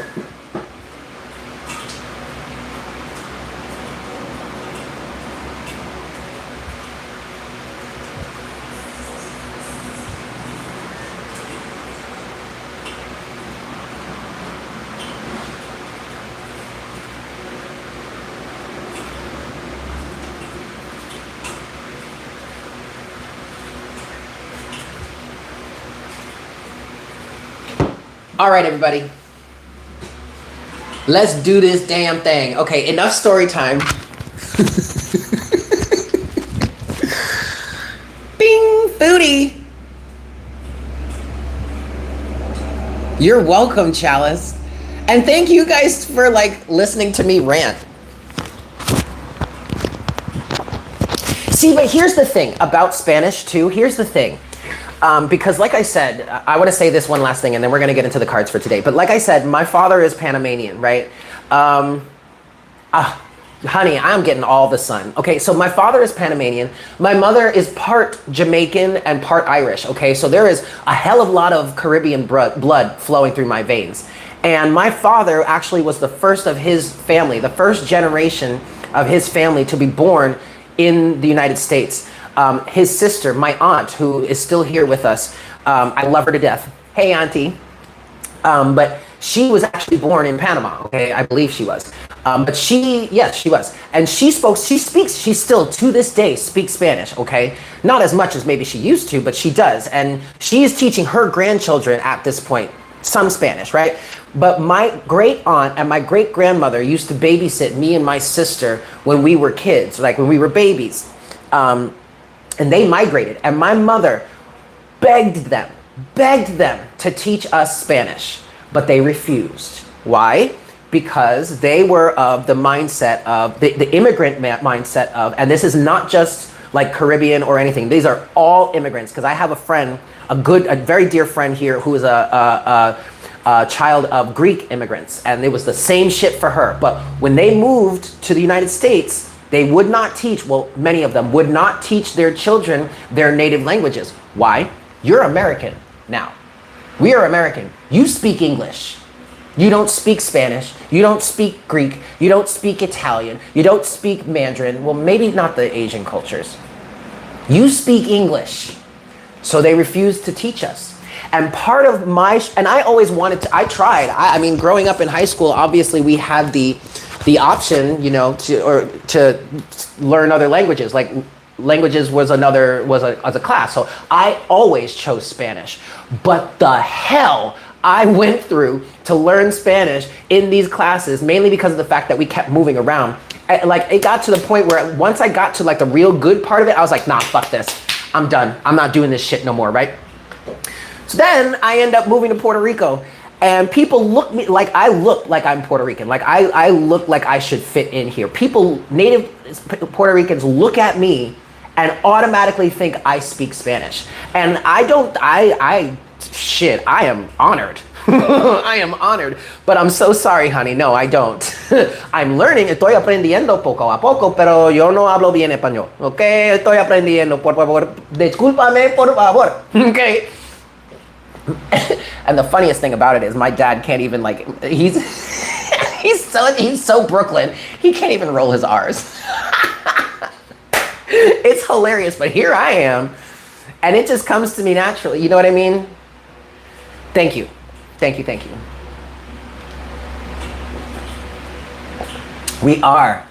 All right, everybody. Let's do this damn thing. Okay, enough story time. Bing, foodie. You're welcome, Chalice. And thank you guys for listening to me rant. See, but here's the thing about Spanish too. Here's the thing. Because like I said, I want to say this one last thing and then we're going to get into the cards for today. But like I said, my father is Panamanian, right? Honey, I'm getting all the sun. Okay, so my father is Panamanian. My mother is part Jamaican and part Irish, okay? So there is a hell of a lot of Caribbean blood flowing through my veins. And my father actually was the first of his family, the first generation of his family to be born in the United States. His sister, my aunt, who is still here with us, I love her to death. Hey, auntie. But she was actually born in Panama, okay? I believe she was. But yes, she was. And she still to this day speaks Spanish, okay? Not as much as maybe she used to, but she does. And she is teaching her grandchildren at this point some Spanish, right? But my great aunt and my great grandmother used to babysit me and my sister when we were kids, like when we were babies. And they migrated. And my mother begged them to teach us Spanish, but they refused. Why? Because they were of the mindset of the immigrant mindset of, and this is not just like Caribbean or anything. These are all immigrants. Because I have a friend, a very dear friend here who is a child of Greek immigrants, and it was the same shit for her. But when they moved to the United States, they would not teach. Well, many of them would not teach their children their native languages. Why? You're American now. We are American. You speak English. You don't speak Spanish, you don't speak Greek, you don't speak Italian, you don't speak Mandarin, well, maybe not the Asian cultures. You speak English. So they refused to teach us. And part of and I always wanted to, I tried. I mean, growing up in high school, obviously we had the option, to learn other languages. Like languages was a class. So I always chose Spanish. But the hell I went through to learn Spanish in these classes, mainly because of the fact that we kept moving around. Like it got to the point where once I got to like the real good part of it, I was like, nah, fuck this. I'm done. I'm not doing this shit no more, right? So then I end up moving to Puerto Rico, and people look like I look like I'm Puerto Rican. Like I look like I should fit in here. Native Puerto Ricans look at me and automatically think I speak Spanish. And I don't, I am honored. I am honored, but I'm so sorry, honey. No, I don't. I'm learning. Estoy aprendiendo poco a poco, pero yo no hablo bien español. Okay, estoy aprendiendo. Por favor, discúlpame, por favor. Okay. And the funniest thing about it is my dad can't even he's he's so Brooklyn. He can't even roll his R's. It's hilarious, but here I am, and it just comes to me naturally. You know what I mean? Thank you. Thank you, thank you. We are.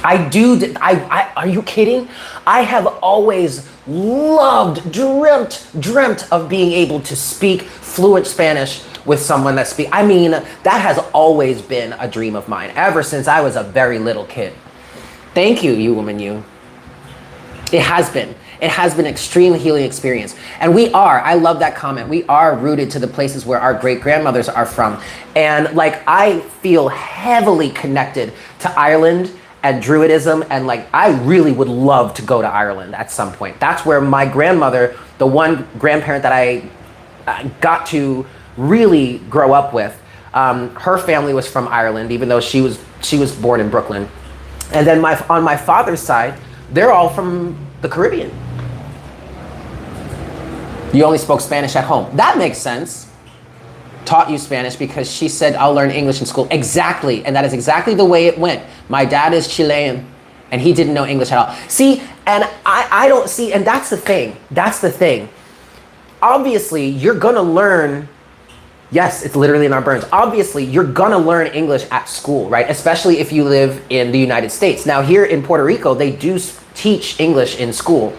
Are you kidding? I have always loved, dreamt of being able to speak fluent Spanish with someone that speaks. I mean, that has always been a dream of mine, ever since I was a very little kid. Thank you, you woman, you. It has been. It has been an extreme healing experience. And I love that comment. We are rooted to the places where our great grandmothers are from. And I feel heavily connected to Ireland and Druidism. And I really would love to go to Ireland at some point. That's where my grandmother, the one grandparent that I got to really grow up with, her family was from Ireland, even though she was born in Brooklyn. And then on my father's side, they're all from the Caribbean. You only spoke Spanish at home. That makes sense. Taught you Spanish because she said, I'll learn English in school. Exactly. And that is exactly the way it went. My dad is Chilean, and he didn't know English at all. See, and I don't see, and that's the thing. That's the thing. Obviously, you're going to learn, yes, it's literally in our burns. Obviously, you're going to learn English at school, right? Especially if you live in the United States. Now, here in Puerto Rico, they do teach English in school.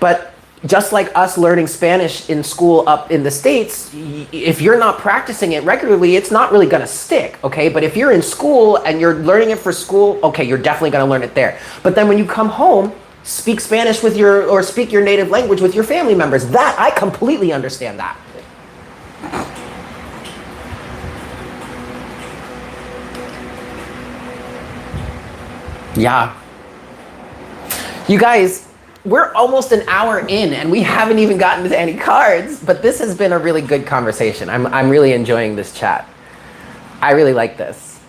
But just like us learning Spanish in school up in the States, if you're not practicing it regularly, it's not really going to stick, okay? But if you're in school and you're learning it for school, okay, you're definitely going to learn it there. But then when you come home, speak Spanish or speak your native language with your family members. That, I completely understand that. Yeah. You guys, we're almost an hour in and we haven't even gotten to any cards, but this has been a really good conversation. I'm really enjoying this chat. I really like this.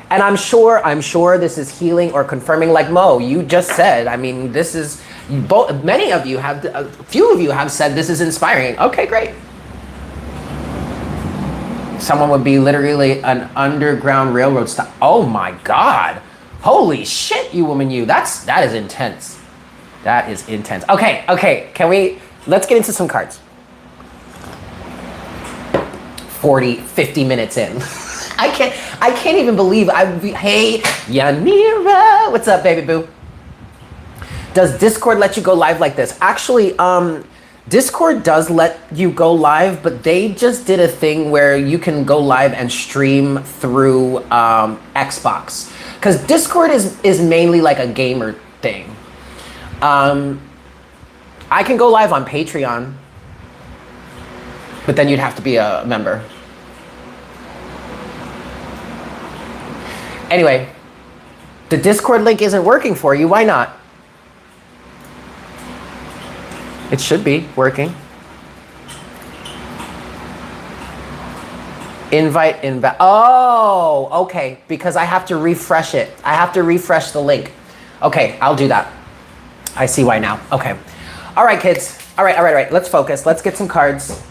And I'm sure this is healing or confirming, like Mo, you just said. I mean, this is, many of you have, a few of you have said this is inspiring. Okay, great. Someone would be literally an underground railroad stop. Oh my God. Holy shit, you woman, you. That is intense. That is intense. Okay. Let's get into some cards. 50 minutes in. I can't even believe hey, Yanira, what's up, baby boo? Does Discord let you go live like this? Actually, Discord does let you go live, but they just did a thing where you can go live and stream through Xbox. Because Discord is mainly like a gamer thing. I can go live on Patreon, but then you'd have to be a member. Anyway, the Discord link isn't working for you. Why not? It should be working. Invite. Oh, okay. Because I have to refresh it. I have to refresh the link. Okay, I'll do that. I see why now. Okay. All right, kids. All right. Let's focus. Let's get some cards.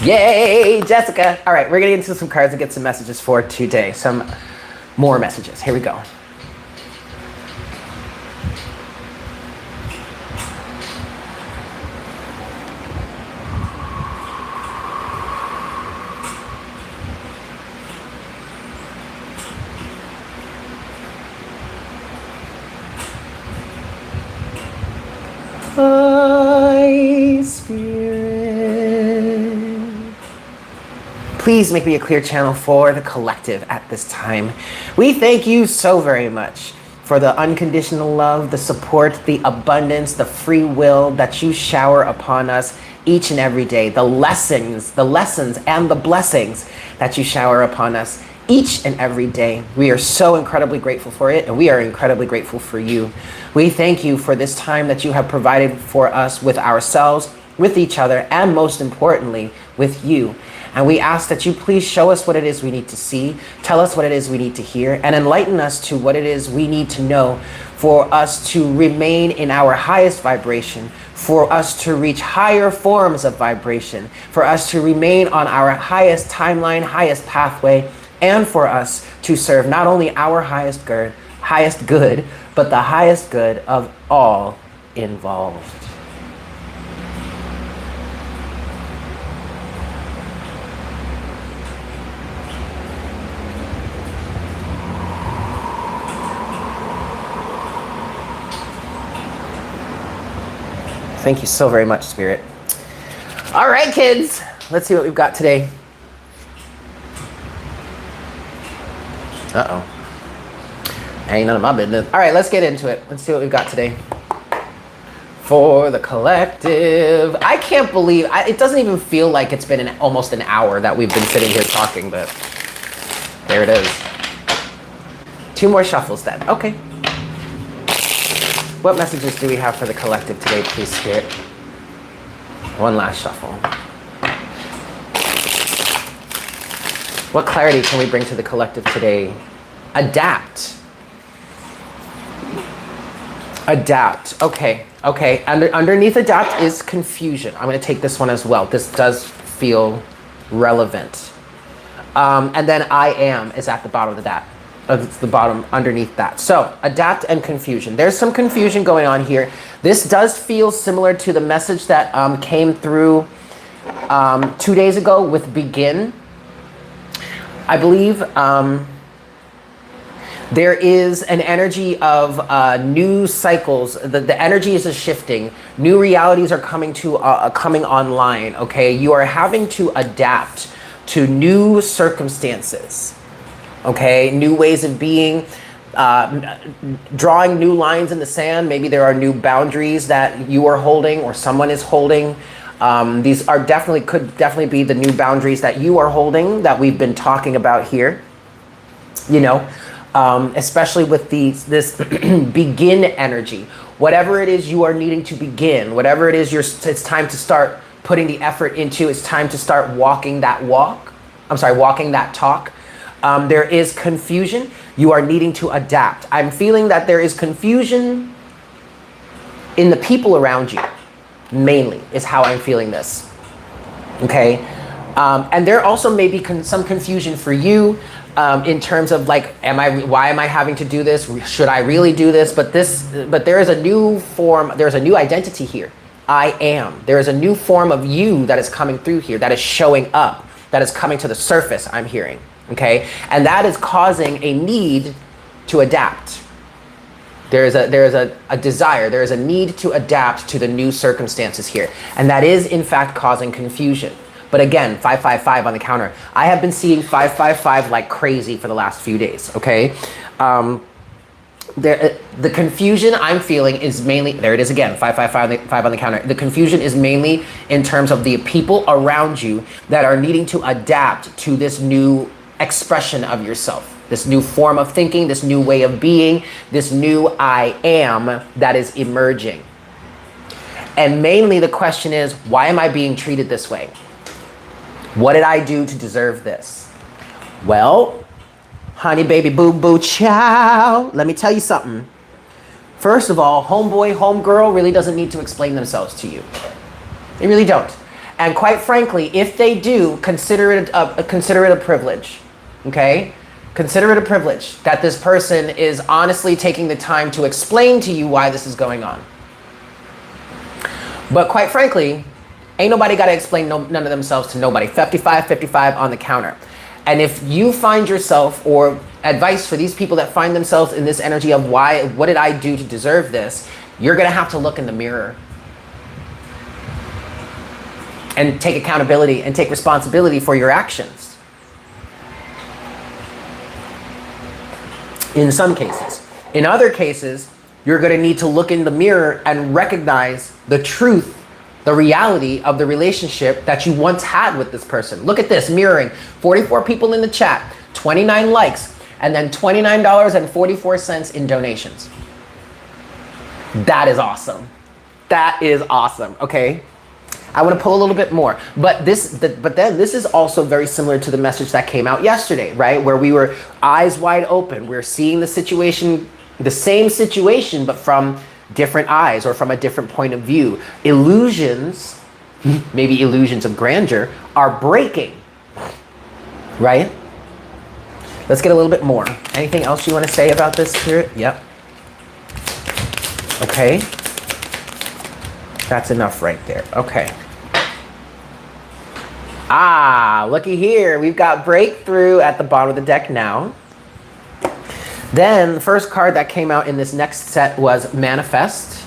Yay, Jessica. All right, we're going to get into some cards and get some messages for today. Some more messages. Here we go. Hi, Spirit. Please make me a clear channel for the collective at this time. We thank you so very much for the unconditional love, the support, the abundance, the free will that you shower upon us each and every day, the lessons and the blessings that you shower upon us each and every day. We are so incredibly grateful for it, and we are incredibly grateful for you. We thank you for this time that you have provided for us with ourselves, with each other, and most importantly, with you. And we ask that you please show us what it is we need to see, tell us what it is we need to hear, and enlighten us to what it is we need to know for us to remain in our highest vibration, for us to reach higher forms of vibration, for us to remain on our highest timeline, highest pathway, and for us to serve not only our highest good, but the highest good of all involved. Thank you so very much, Spirit. All right, kids, let's see what we've got today. Uh-oh. Ain't none of my business. All right, let's get into it. Let's see what we've got today. For the collective. I can't believe, it doesn't even feel like it's been almost an hour that we've been sitting here talking, but there it is. 2 more shuffles then. Okay. What messages do we have for the collective today, please, Spirit? 1 last shuffle. What clarity can we bring to the collective today? Adapt. Adapt. Okay. Underneath adapt is confusion. I'm going to take this one as well. This does feel relevant. And then I am is at the bottom of that. It's the bottom underneath that. So adapt and confusion. There's some confusion going on here. This does feel similar to the message that came through 2 days ago with begin. I believe there is an energy of new cycles. The energy is shifting. New realities are coming online. Okay, you are having to adapt to new circumstances. Okay, new ways of being, drawing new lines in the sand. Maybe there are new boundaries that you are holding or someone is holding. These are could definitely be the new boundaries that you are holding that we've been talking about here. You know, especially with this begin energy. Whatever it is you are needing to begin, whatever it is it's time to start putting the effort into, it's time to start walking that talk. There is confusion. You are needing to adapt. I'm feeling that there is confusion in the people around you, mainly, is how I'm feeling this. Okay? And there also may be some confusion for you in terms of like, why am I having to do this? Should I really do this? But there is a new form, there's a new identity here. I am. There is a new form of you that is coming through here, that is showing up, that is coming to the surface, I'm hearing, okay? And that is causing a need to adapt. There is a desire, there is a need to adapt to the new circumstances here. And that is, in fact, causing confusion. But again, 555 on the counter. I have been seeing 555 like crazy for the last few days, okay? The confusion I'm feeling is mainly, there it is again, 555 on the counter. The confusion is mainly in terms of the people around you that are needing to adapt to this new expression of yourself. This new form of thinking, this new way of being, this new I am that is emerging. And mainly the question is, why am I being treated this way? What did I do to deserve this? Well, honey, baby, boo, boo, chow. Let me tell you something. First of all, homeboy, homegirl really doesn't need to explain themselves to you. They really don't. And quite frankly, if they do, consider it a privilege, okay? Consider it a privilege that this person is honestly taking the time to explain to you why this is going on. But quite frankly, ain't nobody got to explain none of themselves to nobody. 55 on the counter. And if you find yourself, or advice for these people that find themselves in this energy of what did I do to deserve this, you're going to have to look in the mirror and take accountability and take responsibility for your actions. In some cases. In other cases, you're going to need to look in the mirror and recognize the truth, the reality of the relationship that you once had with this person. Look at this, mirroring. 44 people in the chat, 29 likes, and then $29.44 in donations. That is awesome. That is awesome, okay? I want to pull a little bit more, but then this is also very similar to the message that came out yesterday, right? Where we were eyes wide open. We're seeing the situation, the same situation, but from different eyes or from a different point of view. Illusions, maybe illusions of grandeur, are breaking, right? Let's get a little bit more. Anything else you want to say about this, Spirit? Yep. Okay. That's enough right there. Okay. Looky here. We've got Breakthrough at the bottom of the deck now. Then the first card that came out in this next set was Manifest.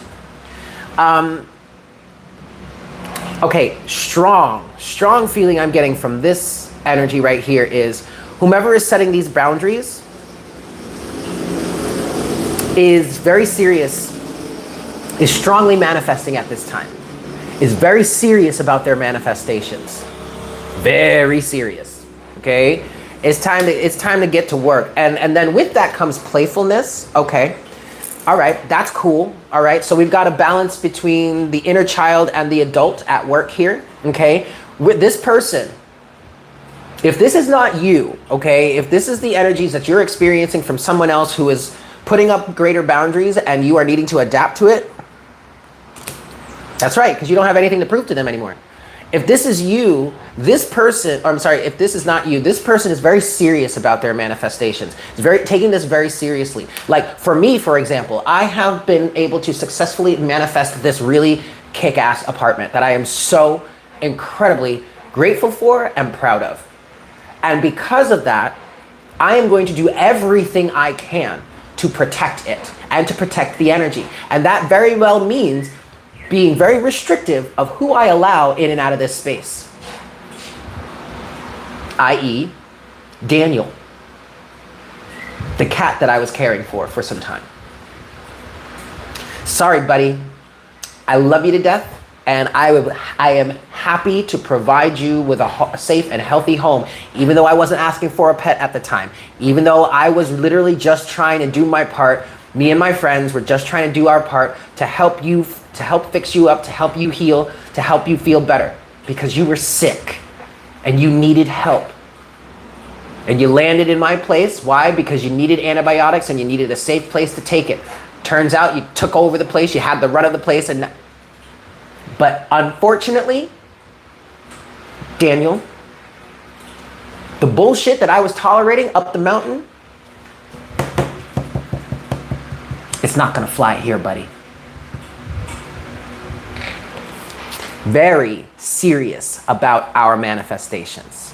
Okay, strong feeling I'm getting from this energy right here is whomever is setting these boundaries is very serious, is strongly manifesting at this time, is very serious about their manifestations. Very serious, okay? It's time to get to work. And then with that comes playfulness, okay? All right, that's cool, all right? So we've got a balance between the inner child and the adult at work here, okay? With this person, if this is not you, okay? If this is the energies that you're experiencing from someone else who is putting up greater boundaries and you are needing to adapt to it, that's right, because you don't have anything to prove to them anymore. If this is you, this person, or I'm sorry, if this is not you, this person is very serious about their manifestations. It's taking this very seriously. Like for me, for example, I have been able to successfully manifest this really kick-ass apartment that I am so incredibly grateful for and proud of. And because of that, I am going to do everything I can to protect it and to protect the energy. And that very well means being very restrictive of who I allow in and out of this space. I.e., Daniel, the cat that I was caring for some time. Sorry, buddy. I love you to death, and I am happy to provide you with a safe and healthy home, even though I wasn't asking for a pet at the time, even though I was literally just trying to do my part. Me and my friends were just trying to do our part to help you, to help fix you up, to help you heal, to help you feel better, because you were sick and you needed help. And you landed in my place. Why? Because you needed antibiotics and you needed a safe place to take it. Turns out you took over the place, you had the run of the place, but unfortunately, Daniel, the bullshit that I was tolerating up the mountain, it's not gonna fly here, buddy. very serious about our manifestations.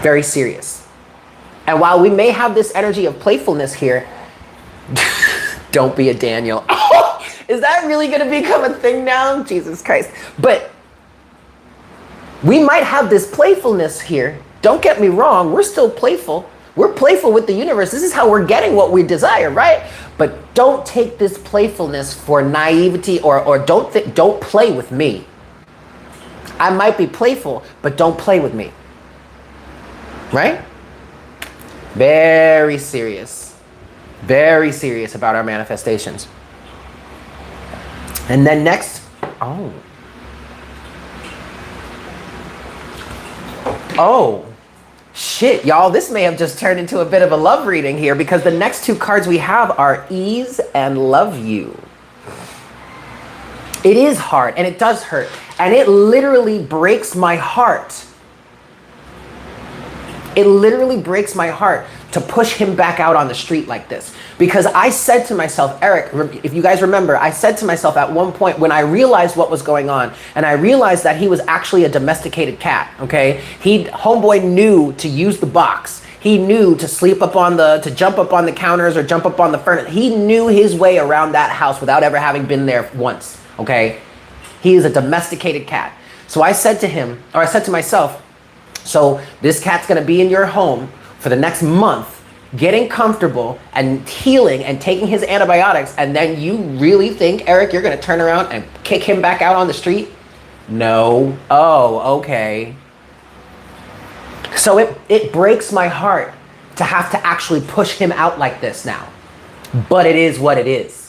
Very serious. And while we may have this energy of playfulness here, don't be a Daniel. Oh, is that really going to become a thing now? Jesus Christ. But we might have this playfulness here. Don't get me wrong. We're still playful. We're playful with the universe. This is how we're getting what we desire, right? But don't take this playfulness for naivety or don't play with me. I might be playful, but don't play with me. Right? Very serious about our manifestations. And then next, oh, shit, y'all, this may have just turned into a bit of a love reading here because the next two cards we have are ease and love you. It is hard and it does hurt and it literally breaks my heart. It literally breaks my heart to push him back out on the street like this. Because I said to myself, Eric, if you guys remember, I said to myself at one point when I realized what was going on, and I realized that he was actually a domesticated cat, okay? Homeboy knew to use the box. He knew to to jump up on the counters or jump up on the furniture. He knew his way around that house without ever having been there once, okay? He is a domesticated cat. So I said to myself, so this cat's gonna be in your home for the next month, getting comfortable and healing and taking his antibiotics, and then you really think, Eric, you're gonna turn around and kick him back out on the street? No. Oh, okay. So it breaks my heart to have to actually push him out like this now. But it is what it is.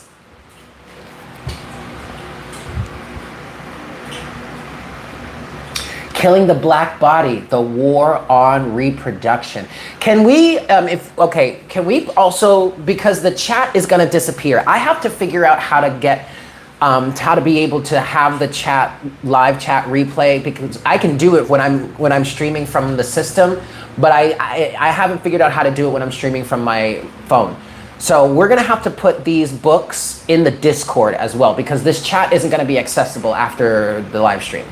Killing the black body, the war on reproduction. Can we, can we also, because the chat is gonna disappear, I have to figure out how to get, how to be able to have the live chat replay, because I can do it when I'm streaming from the system, but I haven't figured out how to do it when I'm streaming from my phone. So we're gonna have to put these books in the Discord as well, because this chat isn't gonna be accessible after the live stream.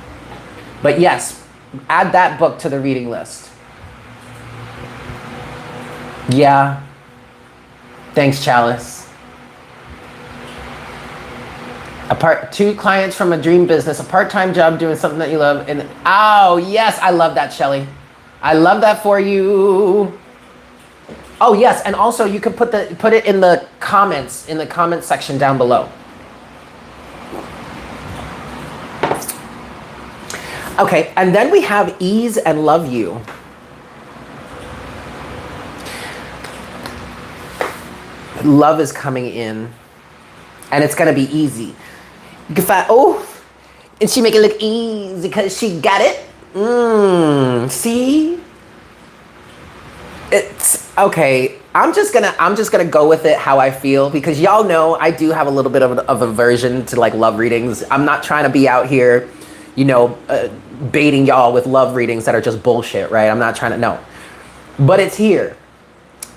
But yes, add that book to the reading list. Yeah. Thanks, Chalice. Two clients from a dream business, a part-time job doing something that you love. And oh, yes, I love that, Shelly. I love that for you. Oh, yes, and also you can put it in the comments, section down below. Okay, and then we have ease and love you. Love is coming in, and it's gonna be easy. You can find, oh, and she make it look easy because she got it. See? It's okay. I'm just gonna go with it how I feel, because y'all know I do have a little bit of an aversion to like love readings. I'm not trying to be out here, you know, baiting y'all with love readings that are just bullshit, right? I'm not trying to, no. But it's here.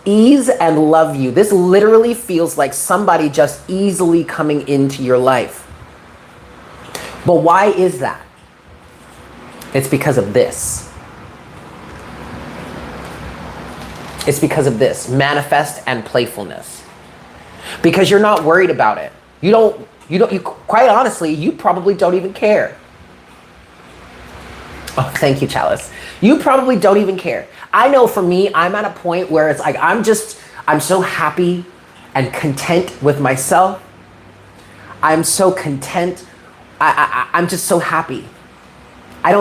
Ease and love you. This literally feels like somebody just easily coming into your life. But why is that? It's because of this. It's because of this. Manifest and playfulness. Because you're not worried about it. You quite honestly, you probably don't even care. Oh, thank you, Chalice. You probably don't even care. I know for me, I'm at a point where it's like, I'm so happy and content with myself. I'm so content. I'm just so happy. I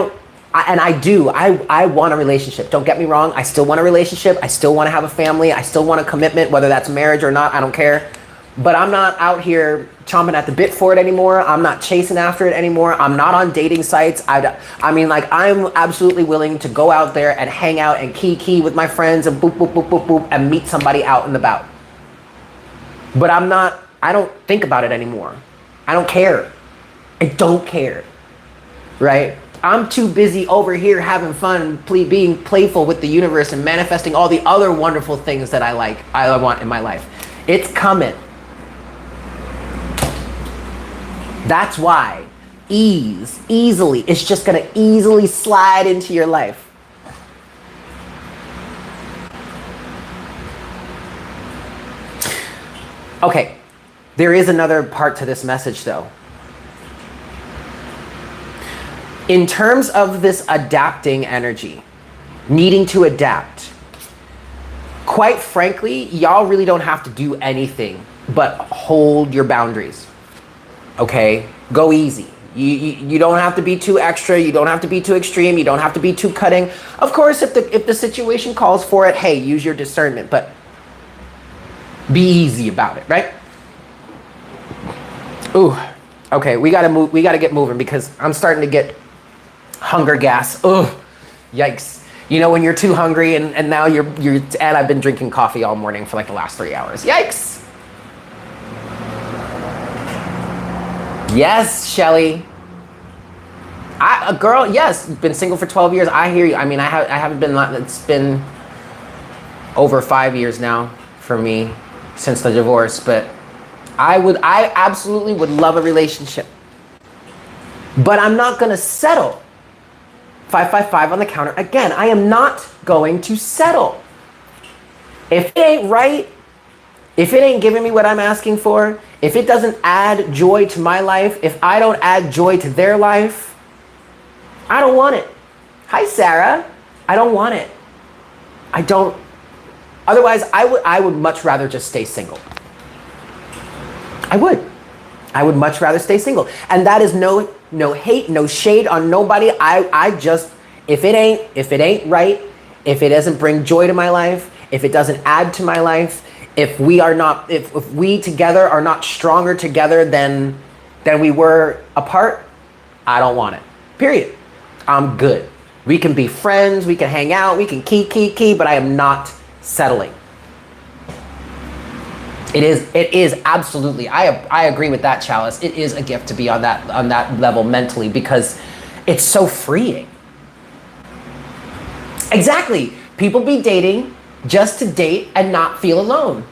want a relationship. Don't get me wrong. I still want a relationship. I still want to have a family. I still want a commitment, whether that's marriage or not. I don't care. But I'm not out here chomping at the bit for it anymore. I'm not chasing after it anymore. I'm not on dating sites. I mean, like, I'm absolutely willing to go out there and hang out and key with my friends and boop, boop, boop, boop, boop, and meet somebody out and about. But I don't think about it anymore. I don't care. I don't care, right? I'm too busy over here having fun, being playful with the universe and manifesting all the other wonderful things that I want in my life. It's coming. That's why easily. It's just gonna easily slide into your life. Okay, there is another part to this message though. In terms of this adapting energy, needing to adapt, quite frankly, y'all really don't have to do anything but hold your boundaries. Okay? Go easy. You don't have to be too extra, you don't have to be too extreme, you don't have to be too cutting. Of course, if the situation calls for it, hey, use your discernment, but be easy about it, right? Ooh, okay, we gotta move, we gotta get moving because I'm starting to get hunger gas. Ugh, yikes. You know when you're too hungry and now and I've been drinking coffee all morning for like the last 3 hours. Yikes. Yes, Shelly. A girl, yes, been single for 12 years. I hear you. I mean, I haven't been, it's been over 5 years now for me since the divorce, but I absolutely would love a relationship. But I'm not gonna settle. 555 on the counter. Again, I am not going to settle. If it ain't right, if it ain't giving me what I'm asking for, if it doesn't add joy to my life, if I don't add joy to their life, I don't want it. Hi, Sarah. I don't want it. I don't. Otherwise, I would much rather just stay single. I would much rather stay single. And that is no hate, no shade on nobody. I just, if it ain't right, if it doesn't bring joy to my life, if it doesn't add to my life, if we together are not stronger together than we were apart, I don't want it. Period. I'm good. We can be friends, we can hang out, we can key, but I am not settling. It is absolutely, I agree with that, Chalice. It is a gift to be on that level mentally because it's so freeing. Exactly. People be dating just to date and not feel alone.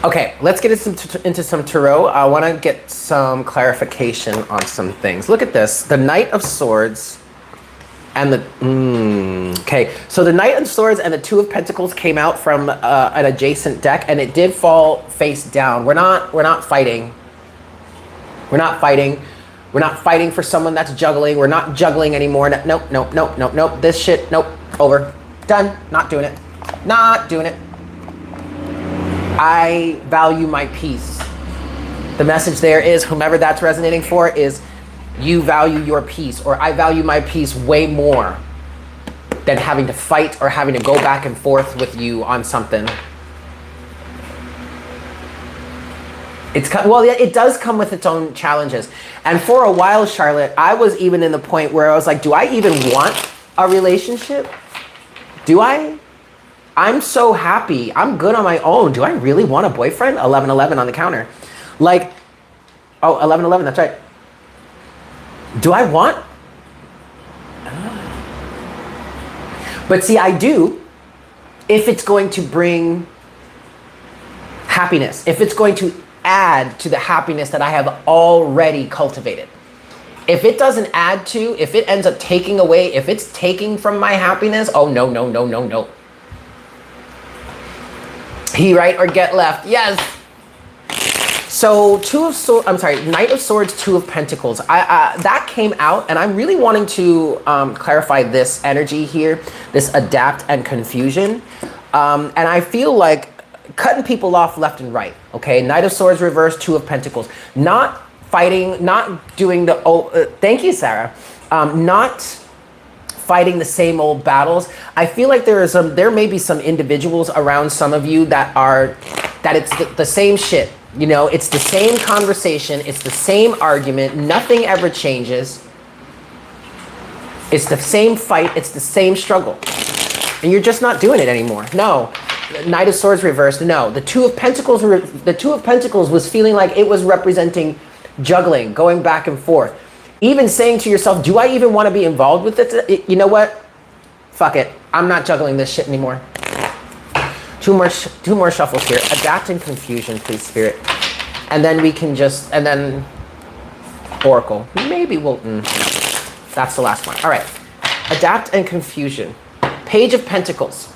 Okay, let's get into some tarot. I want to get some clarification on some things. Look at this. The Knight of Swords and the... okay, so the Knight of Swords and the Two of Pentacles came out from an adjacent deck, and it did fall face down. We're not fighting. We're not fighting. We're not fighting for someone that's juggling. We're not juggling anymore. Nope. This shit, nope. Over. Done. Not doing it. Not doing it. I value my peace. The message there is, whomever that's resonating for, is you value your peace, or I value my peace way more than having to fight or having to go back and forth with you on something. Well, it does come with its own challenges. And for a while, Charlotte, I was even in the point where I was like, do I even want a relationship? Do I? I'm so happy. I'm good on my own. Do I really want a boyfriend? 1111 on the counter. Like, oh, 1111, that's right. Do I want? But see, I do if it's going to bring happiness, if it's going to add to the happiness that I have already cultivated. If it doesn't add to, if it ends up taking away, if it's taking from my happiness, oh, no. He right or get left. Yes. So Knight of Swords, Two of Pentacles. That came out, and I'm really wanting to clarify this energy here, this adapt and confusion. And I feel like cutting people off left and right. Okay, Knight of Swords reverse, Two of Pentacles. Not fighting, not doing the thank you, Sarah. Not fighting the same old battles. I feel like there may be some individuals around some of you that it's the same shit. You know, it's the same conversation, it's the same argument, nothing ever changes. It's the same fight, it's the same struggle. And you're just not doing it anymore. No. Knight of Swords reversed, no. The Two of Pentacles was feeling like it was representing juggling, going back and forth. Even saying to yourself, do I even want to be involved with it? You know what? Fuck it. I'm not juggling this shit anymore. Two more shuffles here. Adapt and confusion, please, Spirit. And then we can just, and then Oracle. Maybe we'll, no. That's the last one. All right. Adapt and confusion. Page of Pentacles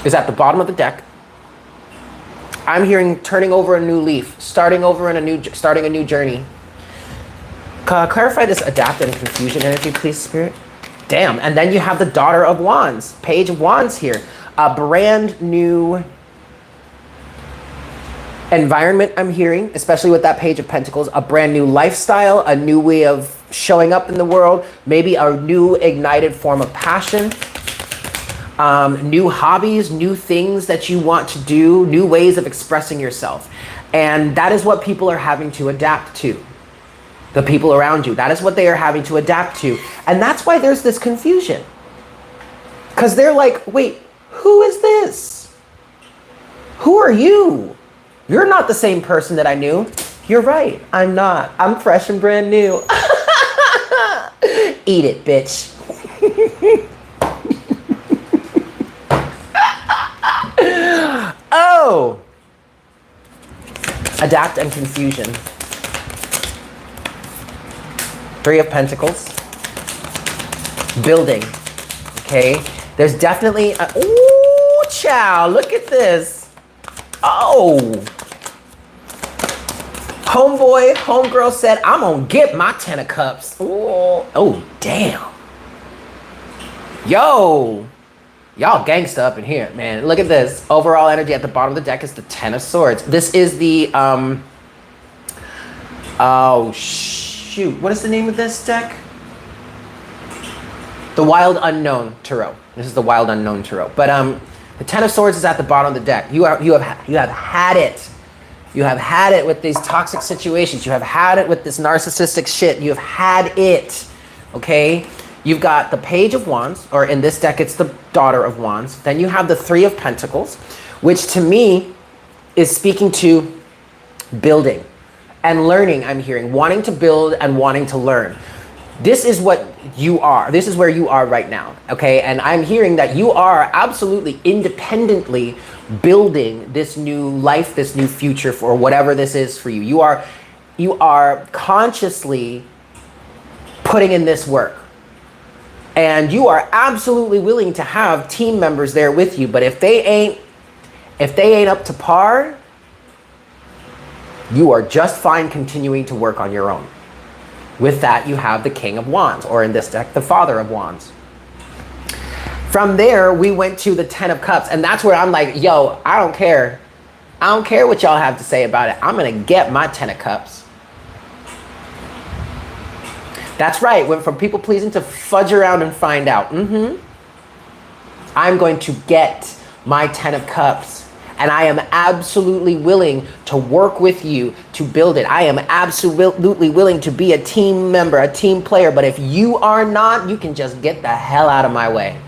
is at the bottom of the deck. I'm hearing turning over a new leaf, starting a new journey. Clarify this adapt and confusion energy, please, Spirit. Damn. And then you have the Daughter of Wands, Page of Wands here. A brand new environment I'm hearing, especially with that Page of Pentacles. A brand new lifestyle, a new way of showing up in the world, maybe a new ignited form of passion. New hobbies, new things that you want to do, new ways of expressing yourself. And that is what people are having to adapt to. The people around you, that is what they are having to adapt to. And that's why there's this confusion. Because they're like, wait, who is this? Who are you? You're not the same person that I knew. You're right, I'm not. I'm fresh and brand new. Eat it, bitch. Oh! Adapt and confusion. Three of Pentacles. Building. Okay? There's definitely a... Ooh, chow! Look at this. Oh! Homeboy, homegirl said, I'm gonna get my 10 of Cups. Ooh. Oh, damn. Yo! Y'all gangsta up in here, man. Look at this. Overall energy at the bottom of the deck is the 10 of Swords. This is the, oh, shoot. What is the name of this deck? The Wild Unknown Tarot. This is the Wild Unknown Tarot. But the 10 of Swords is at the bottom of the deck. You have had it. You have had it with these toxic situations. You have had it with this narcissistic shit. You have had it, okay? You've got the Page of Wands, or in this deck, it's the Daughter of Wands. Then you have the Three of Pentacles, which to me is speaking to building and learning, I'm hearing. Wanting to build and wanting to learn. This is what you are. This is where you are right now, okay? And I'm hearing that you are absolutely independently building this new life, this new future for whatever this is for you. You are consciously putting in this work. And you are absolutely willing to have team members there with you. But if they ain't up to par, you are just fine continuing to work on your own. With that, you have the King of Wands, or in this deck, the Father of Wands. From there, we went to the 10 of Cups. And that's where I'm like, yo, I don't care. I don't care what y'all have to say about it. I'm going to get my 10 of Cups. That's right. Went from people pleasing to fudge around and find out. I'm going to get my 10 of Cups. And I am absolutely willing to work with you to build it. I am absolutely willing to be a team member, a team player. But if you are not, you can just get the hell out of my way.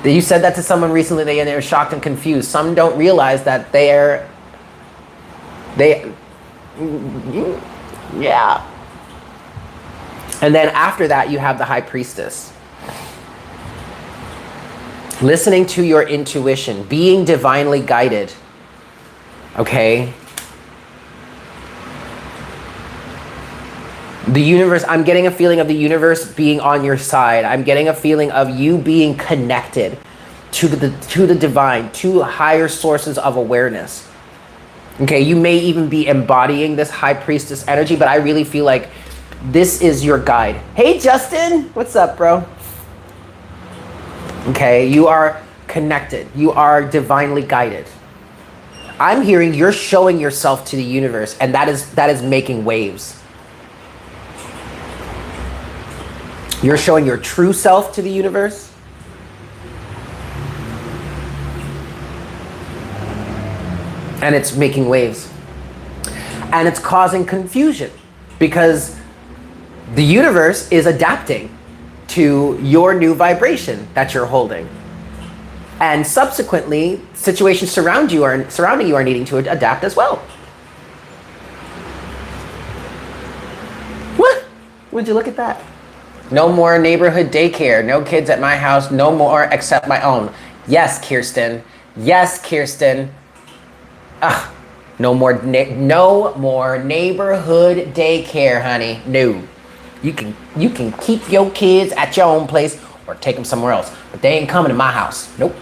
You said that to someone recently, they were shocked and confused. Some don't realize that yeah. And then after that, you have the High Priestess. Listening to your intuition, being divinely guided, okay? The universe, I'm getting a feeling of the universe being on your side. I'm getting a feeling of you being connected to the divine, to higher sources of awareness. Okay, you may even be embodying this High Priestess energy, but I really feel like this is your guide. Hey, Justin, what's up, bro? Okay, you are connected. You are divinely guided. I'm hearing you're showing yourself to the universe, and that is making waves. You're showing your true self to the universe. And it's making waves. And it's causing confusion because the universe is adapting to your new vibration that you're holding. And subsequently, situations surrounding you are needing to adapt as well. What? Would you look at that? No more neighborhood daycare. No kids at my house. No more except my own. Yes, Kirsten. Yes, Kirsten. Ugh. No more neighborhood daycare, honey. No. You can keep your kids at your own place or take them somewhere else. But they ain't coming to my house. Nope.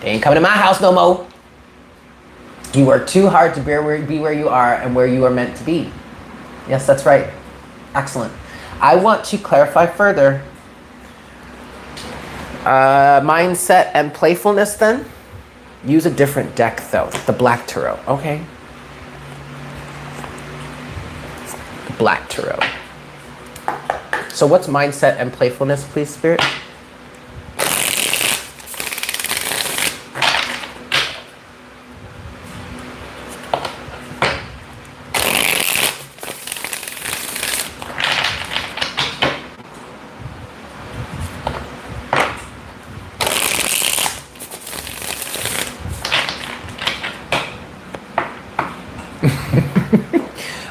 They ain't coming to my house no more. You work too hard to be where you are and where you are meant to be. Yes, that's right. Excellent. I want to clarify further. Mindset and playfulness then. Use a different deck though. The Black Tarot. Okay. The Black Tarot. So what's mindset and playfulness, please, Spirit?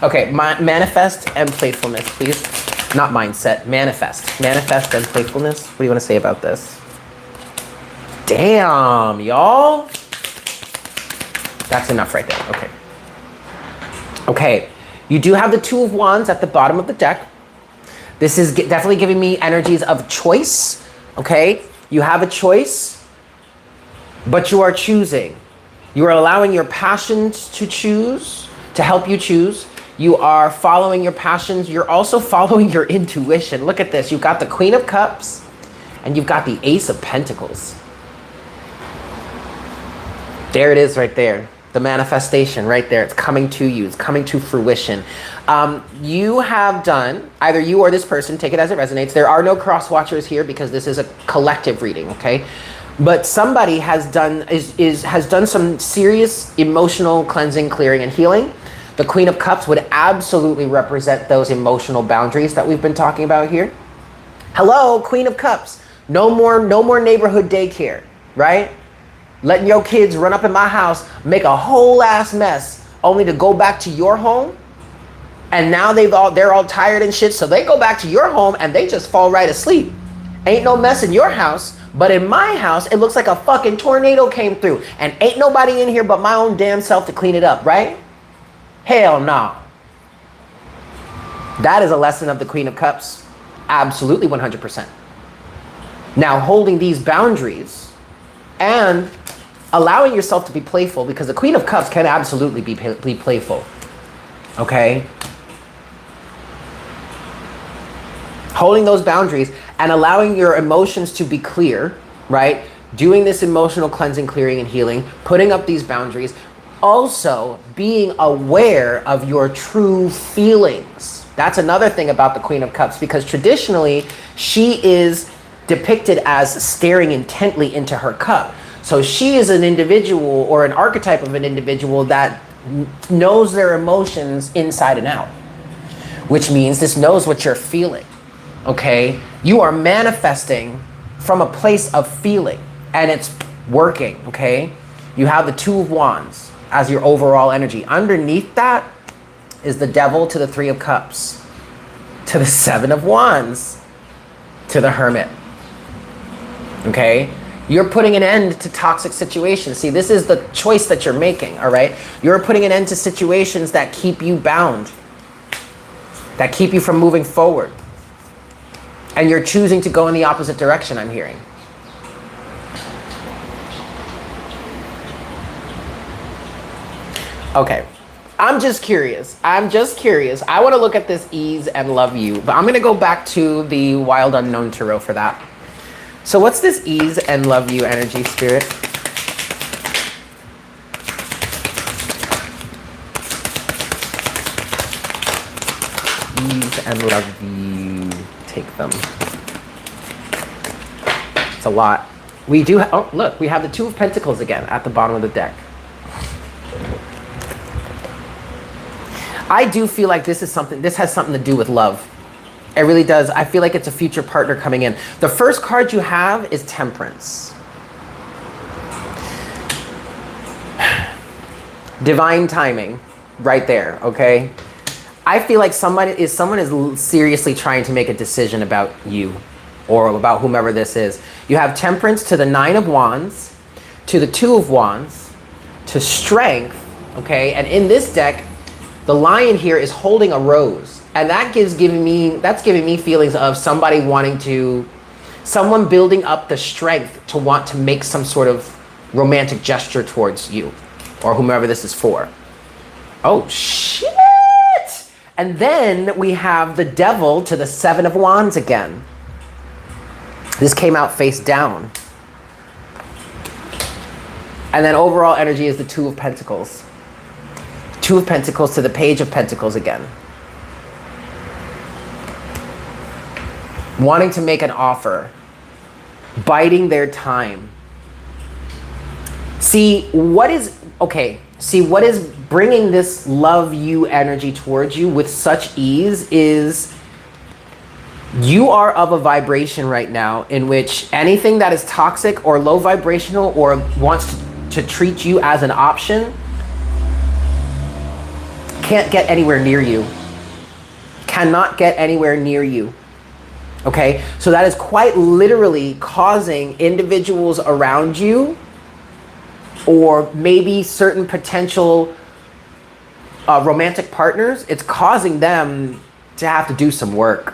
Okay, manifest and playfulness, please. Not mindset, manifest. Manifest and playfulness. What do you want to say about this? Damn, y'all. That's enough right there. Okay. Okay, you do have the Two of Wands at the bottom of the deck. This is definitely giving me energies of choice, okay? You have a choice, but you are choosing. You are allowing your passions to choose, to help you choose. You are following your passions. You're also following your intuition. Look at this. You've got the Queen of Cups and you've got the Ace of Pentacles. There it is right there. The manifestation right there. It's coming to you. It's coming to fruition. You have done, either you or this person, take it as it resonates. There are no cross watchers here because this is a collective reading, okay? But somebody has done has done some serious emotional cleansing, clearing, and healing. The Queen of Cups would absolutely represent those emotional boundaries that we've been talking about here. Hello, Queen of Cups. No more neighborhood daycare, right? Letting your kids run up in my house, make a whole ass mess, only to go back to your home. And now they're all tired and shit, so they go back to your home and they just fall right asleep. Ain't no mess in your house, but in my house, it looks like a fucking tornado came through, and ain't nobody in here but my own damn self to clean it up, right? Hell no. That is a lesson of the Queen of Cups. Absolutely 100%. Now, holding these boundaries and allowing yourself to be playful, because the Queen of Cups can absolutely be playful. Okay? Holding those boundaries and allowing your emotions to be clear, right? Doing this emotional cleansing, clearing, and healing, putting up these boundaries. Also, being aware of your true feelings. That's another thing about the Queen of Cups, because traditionally, she is depicted as staring intently into her cup. So she is an individual or an archetype of an individual that knows their emotions inside and out, which means this knows what you're feeling, okay? You are manifesting from a place of feeling, and it's working, okay? You have the Two of Wands as your overall energy. Underneath that is the Devil to the Three of Cups, to the Seven of Wands, to the Hermit. Okay? You're putting an end to toxic situations. See, this is the choice that you're making, all right? You're putting an end to situations that keep you bound, that keep you from moving forward. And you're choosing to go in the opposite direction, I'm hearing. Okay, I'm just curious. I want to look at this ease and love you, but I'm going to go back to the Wild Unknown Tarot for that. So what's this ease and love you energy, Spirit? Ease and love you. Take them. It's a lot. We do, oh, look, we have the Two of Pentacles again at the bottom of the deck. I do feel like this has something to do with love. It really does. I feel like it's a future partner coming in. The first card you have is Temperance. Divine timing, right there, okay? I feel like someone is seriously trying to make a decision about you or about whomever this is. You have Temperance to the Nine of Wands, to the Two of Wands, to Strength, okay? And in this deck, the Lion here is holding a rose. And that's giving me feelings of somebody someone building up the strength to want to make some sort of romantic gesture towards you or whomever this is for. Oh, shit! And then we have the Devil to the Seven of Wands again. This came out face down. And then overall energy is the Two of Pentacles. Two of Pentacles to the Page of Pentacles again. Wanting to make an offer. Biding their time. See, what is bringing this love you energy towards you with such ease is you are of a vibration right now in which anything that is toxic or low vibrational or wants to treat you as an option can't get anywhere near you. Cannot get anywhere near you. Okay? So that is quite literally causing individuals around you or maybe certain potential romantic partners, it's causing them to have to do some work.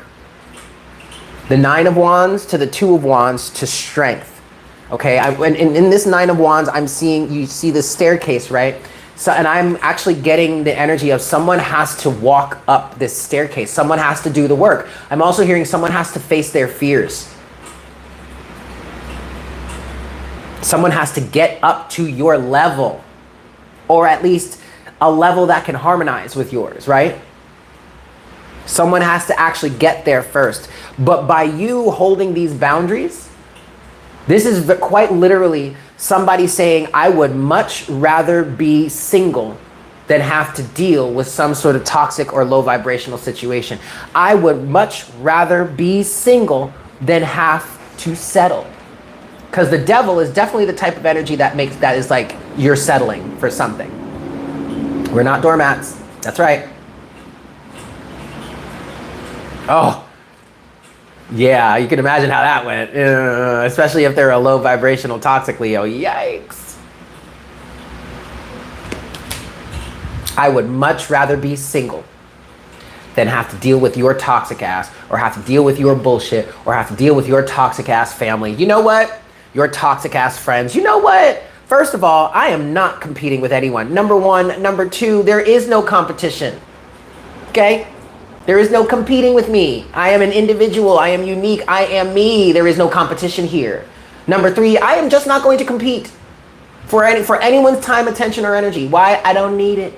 The Nine of Wands to the Two of Wands to Strength. Okay, in this Nine of Wands, you see this staircase, right? So, and I'm actually getting the energy of someone has to walk up this staircase. Someone has to do the work. I'm also hearing someone has to face their fears. Someone has to get up to your level, or at least a level that can harmonize with yours, right? Someone has to actually get there first. But by you holding these boundaries, this is quite literally somebody saying, I would much rather be single than have to deal with some sort of toxic or low vibrational situation. I would much rather be single than have to settle. Because the Devil is definitely the type of energy that is like you're settling for something. We're not doormats. That's right. Oh, yeah, you can imagine how that went. Especially if they're a low vibrational toxic Leo. Yikes. I would much rather be single than have to deal with your toxic ass, or have to deal with your bullshit, or have to deal with your toxic ass family. You know what? Your toxic ass friends. You know what? First of all, I am not competing with anyone. Number one. Number two, there is no competition. Okay? There is no competing with me. I am an individual. I am unique. I am me. There is no competition here. Number three, I am just not going to compete for anyone's time, attention, or energy. Why? I don't need it.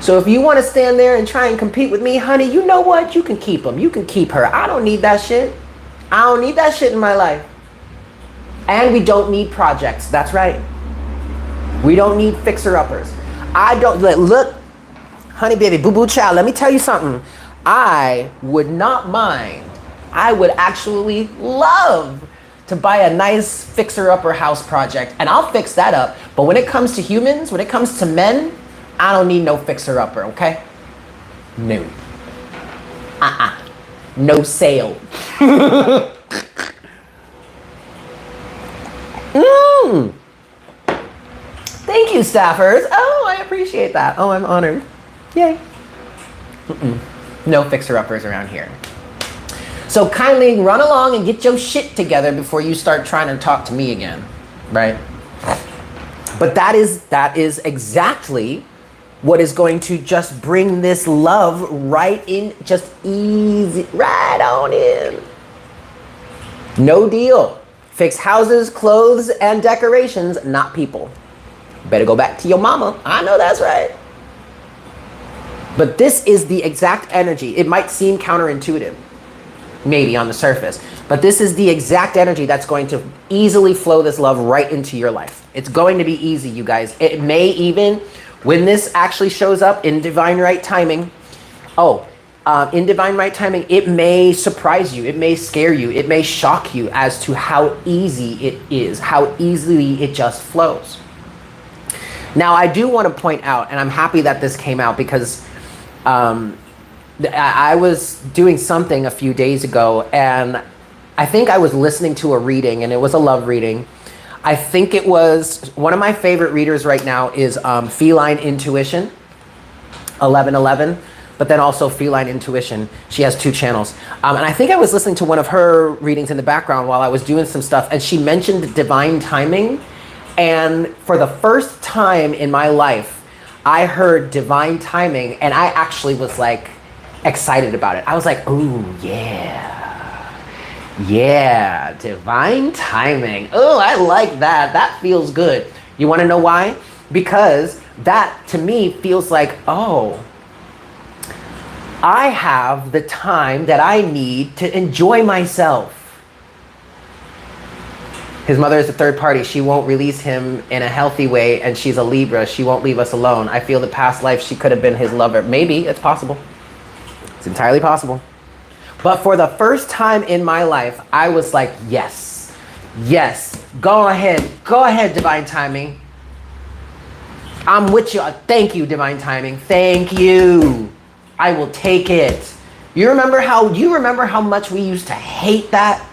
So if you want to stand there and try and compete with me, honey, you know what? You can keep them. You can keep her. I don't need that shit. I don't need that shit in my life. And we don't need projects. That's right. We don't need fixer-uppers. I don't, look, honey baby, boo-boo child, let me tell you something. I would not mind. I would actually love to buy a nice fixer-upper house project, and I'll fix that up. But when it comes to humans, when it comes to men, I don't need no fixer-upper, okay? No. No sale. Thank you, staffers. Oh, I appreciate that. Oh, I'm honored. Yay. No fixer-uppers around here. So kindly run along and get your shit together before you start trying to talk to me again, right? But that is exactly what is going to just bring this love right in, just easy, right on in. No deal. Fix houses, clothes, and decorations, not people. Better go back to your mama. I know that's right. But this is the exact energy. It might seem counterintuitive, maybe on the surface, but this is the exact energy that's going to easily flow this love right into your life. It's going to be easy, you guys. It may even, when this actually shows up in divine right timing, in divine right timing, it may surprise you, it may scare you, it may shock you as to how easy it is, how easily it just flows. Now, I do want to point out, and I'm happy that this came out because I was doing something a few days ago, and I think I was listening to a reading, and it was a love reading. I think it was, one of my favorite readers right now is Feline Intuition, 1111, but then also Feline Intuition. She has 2 channels. And I think I was listening to one of her readings in the background while I was doing some stuff, and she mentioned divine timing. And for the first time in my life, I heard divine timing, and I actually was like excited about it. I was like, ooh, yeah, divine timing. Oh, I like that. That feels good. You want to know why? Because that to me feels like, oh, I have the time that I need to enjoy myself. His mother is a third party. She won't release him in a healthy way, and she's a Libra. She won't leave us alone. I feel the past life she could have been his lover. Maybe, it's possible. It's entirely possible. But for the first time in my life, I was like, yes, go ahead, divine timing. I'm with you. Thank you, divine timing. Thank you. I will take it. You remember how much we used to hate that?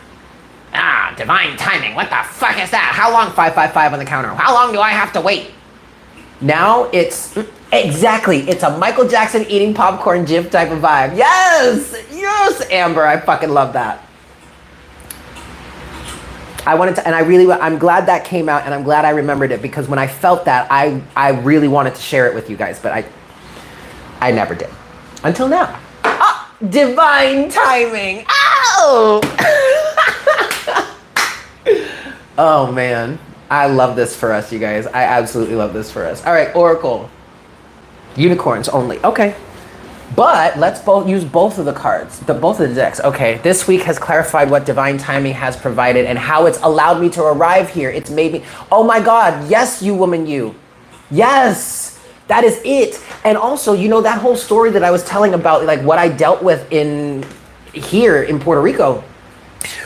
Ah, divine timing. What the fuck is that? How long? 555 on the counter. How long do I have to wait? Now it's exactly. It's a Michael Jackson eating popcorn gif type of vibe. Yes, Amber. I fucking love that. I'm glad that came out, and I'm glad I remembered it, because when I felt that, I really wanted to share it with you guys, but I never did. Until now. Ah, divine timing. Ow! Oh man, I love this for us, you guys. I absolutely love this for us. All right, Oracle. Unicorns only. Okay. But let's use both of the cards, both of the decks. Okay, this week has clarified what divine timing has provided and how it's allowed me to arrive here. It's made me, oh my God, yes, you woman, you. Yes, that is it. And also, you know, that whole story that I was telling about, like what I dealt with here in Puerto Rico.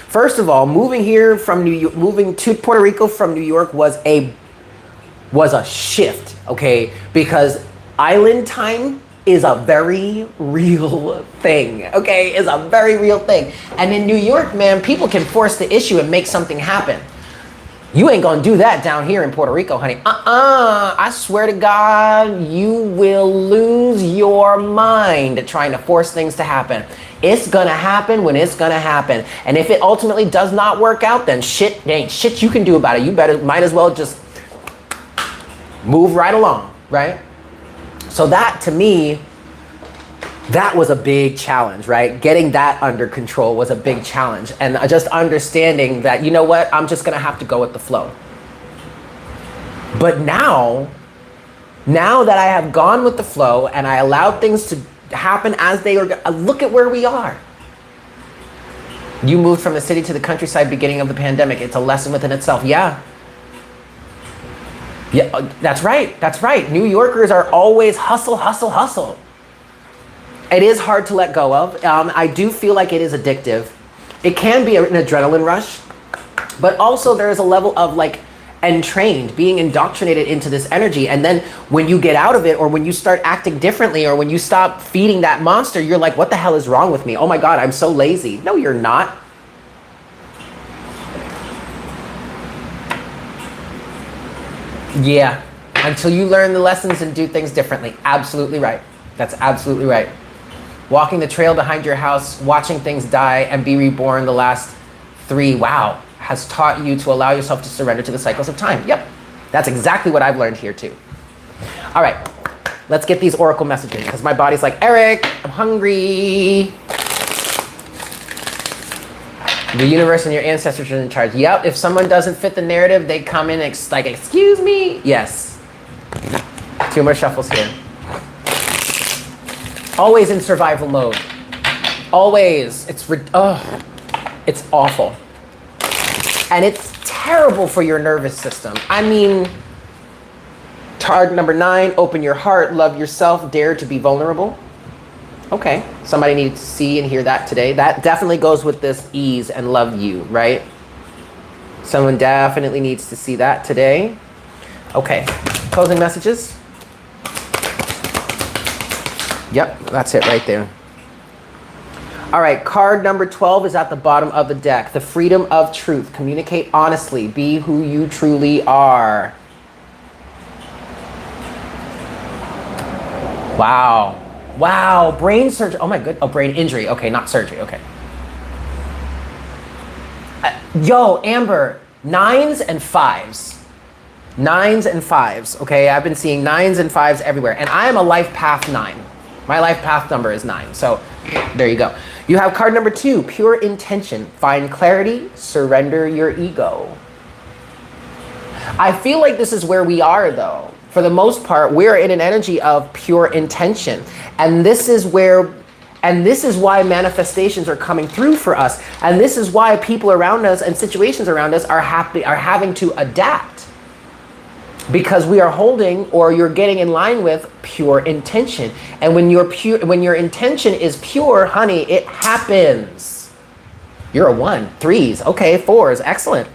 First of all, moving to Puerto Rico from New York was a shift, okay? Because island time is a very real thing, okay? Is a very real thing. And in New York, man, people can force the issue and make something happen. You ain't gonna do that down here in Puerto Rico, honey. I swear to God, you will lose your mind trying to force things to happen. It's gonna happen when it's gonna happen. And if it ultimately does not work out, then there ain't shit you can do about it. You might as well just move right along, right? So that, to me, that was a big challenge, right? Getting that under control was a big challenge. And just understanding that, you know what, I'm just gonna have to go with the flow. But now that I have gone with the flow and I allowed things to happen as they are, look at where we are. You moved from the city to the countryside beginning of the pandemic. It's a lesson within itself. Yeah, that's right. New Yorkers are always hustle, hustle, hustle. It is hard to let go of. I do feel like it is addictive. It can be an adrenaline rush, but also there is a level of like being indoctrinated into this energy. And then when you get out of it, or when you start acting differently, or when you stop feeding that monster, you're like, what the hell is wrong with me? Oh my God, I'm so lazy. No, you're not. Yeah, until you learn the lessons and do things differently. Absolutely right. That's absolutely right. Walking the trail behind your house, watching things die and be reborn, the last 3, wow, has taught you to allow yourself to surrender to the cycles of time. Yep, that's exactly what I've learned here too. All right, let's get these oracle messages, because my body's like, Eric, I'm hungry. The universe and your ancestors are in charge. Yep, if someone doesn't fit the narrative, they come in like, excuse me. Yes. 2 more shuffles here. Always in survival mode. Always. It's awful. And it's terrible for your nervous system. I mean, target number 9, open your heart, love yourself, dare to be vulnerable. Okay, somebody needs to see and hear that today. That definitely goes with this ease and love you, right? Someone definitely needs to see that today. Okay, Closing messages? Yep, that's it right there. All right, card number 12 is at the bottom of the deck. The freedom of truth. Communicate honestly. Be who you truly are. Wow. Wow, brain surgery. Oh my good. Oh, brain injury. Okay, not surgery. Okay. Yo, Amber, 9s and 5s. 9s and 5s. Okay, I've been seeing 9s and 5s everywhere. And I am a life path 9. My life path number is 9. So there you go. You have card number 2, pure intention. Find clarity, surrender your ego. I feel like this is where we are though. For the most part, we're in an energy of pure intention. And this is where, and this is why manifestations are coming through for us. And this is why people around us and situations around us are having to adapt. Because we are holding, or you're getting in line with pure intention. And when your intention is pure, honey, it happens. You're a 1, 3s, okay, 4s, excellent.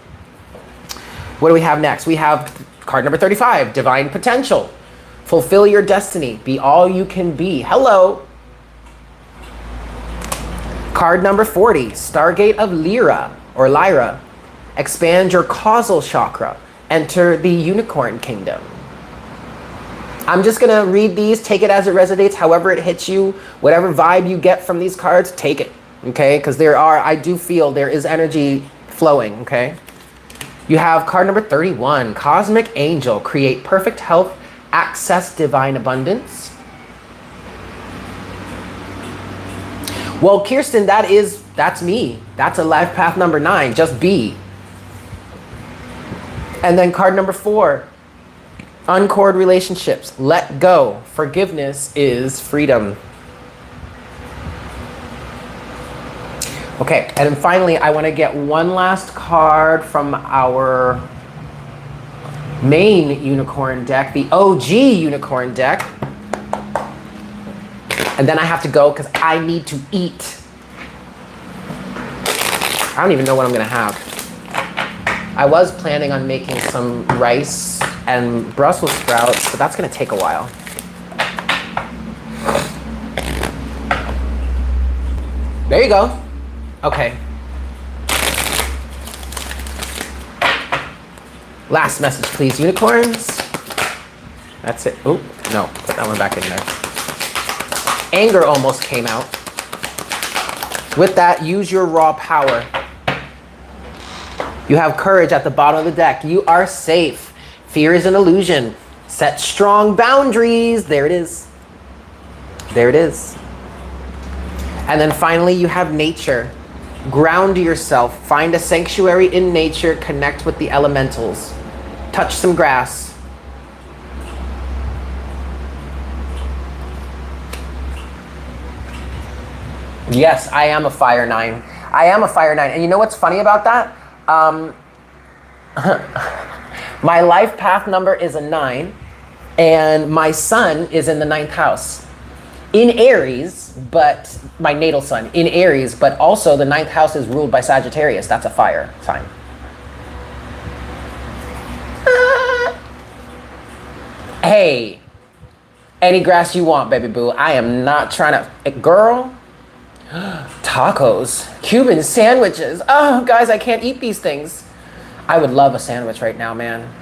What do we have next? We have card number 35, divine potential. Fulfill your destiny, be all you can be. Hello. Card number 40, Stargate of Lyra, or Lyra. Expand your causal chakra. Enter the unicorn kingdom. I'm just gonna read these, take it as it resonates, however it hits you, whatever vibe you get from these cards, take it, okay? Because I do feel there is energy flowing, okay? You have card number 31, Cosmic Angel, create perfect health, access divine abundance. Well, Kirsten, that's me. That's a life path number 9, just be. And then card number 4, uncord relationships, let go. Forgiveness is freedom. Okay, and then finally, I want to get one last card from our main unicorn deck, the OG unicorn deck. And then I have to go because I need to eat. I don't even know what I'm going to have. I was planning on making some rice and Brussels sprouts, but that's going to take a while. There you go. Okay. Last message, please, unicorns. That's it. Oh, no, put that one back in there. Anger almost came out. With that, use your raw power. You have courage at the bottom of the deck. You are safe. Fear is an illusion. Set strong boundaries. There it is. There it is. And then finally, you have nature. Ground yourself. Find a sanctuary in nature. Connect with the elementals. Touch some grass. Yes, I am a fire 9. I am a fire 9. And you know what's funny about that? My life path number is a 9, and my sun is in the 9th house. In Aries, but my natal sun, in Aries, but also the 9th house is ruled by Sagittarius. That's a fire sign. Hey, any grass you want, baby boo. I am not trying to, girl. Tacos, Cuban sandwiches. Oh, guys, I can't eat these things. I would love a sandwich right now, man.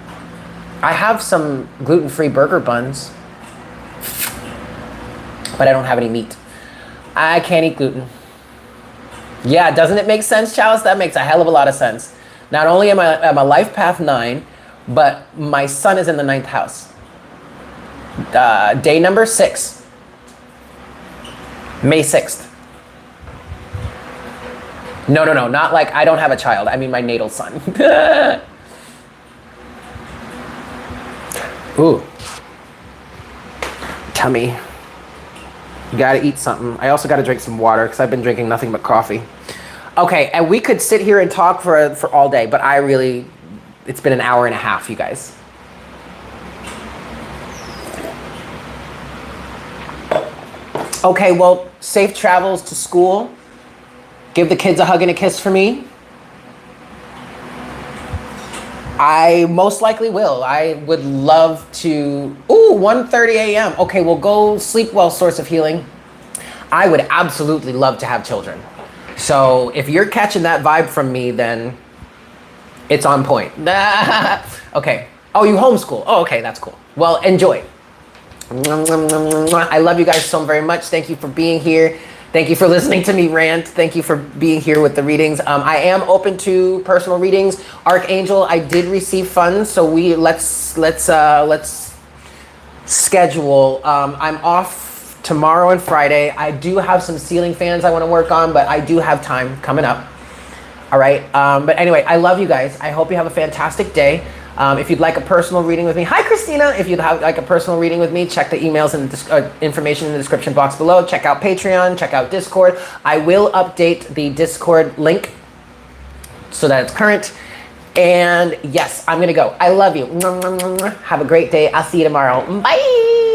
I have some gluten-free burger buns, but I don't have any meat. I can't eat gluten. Yeah, doesn't it make sense, Chalice? That makes a hell of a lot of sense. Not only am I a life path 9, but my sun is in the 9th house. Day number 6. May 6th. No, not like I don't have a child. I mean my natal sun. Ooh. Tummy. You gotta eat something. I also gotta drink some water because I've been drinking nothing but coffee. Okay, and we could sit here and talk for all day, but it's been an hour and a half, you guys. Okay, well, safe travels to school. Give the kids a hug and a kiss for me. I most likely will. I would love to. Ooh, 1:30 a.m. Okay, well, go sleep well, source of healing. I would absolutely love to have children. So if you're catching that vibe from me, then it's on point. Okay. Oh, you homeschool. Oh, okay, that's cool. Well, enjoy. I love you guys so very much. Thank you for being here. Thank you for listening to me rant. Thank you for being here with the readings. I am open to personal readings. Archangel, I did receive funds, so let's schedule. I'm off tomorrow and Friday. I do have some ceiling fans I want to work on, but I do have time coming up. All right. But anyway, I love you guys. I hope you have a fantastic day. If you'd like a personal reading with me, hi Christina. If you'd like a personal reading with me, check the emails and information in the description box below. Check out Patreon, check out Discord. I will update the Discord link so that it's current. And yes, I'm gonna go. I love you. Have a great day. I'll see you tomorrow. Bye.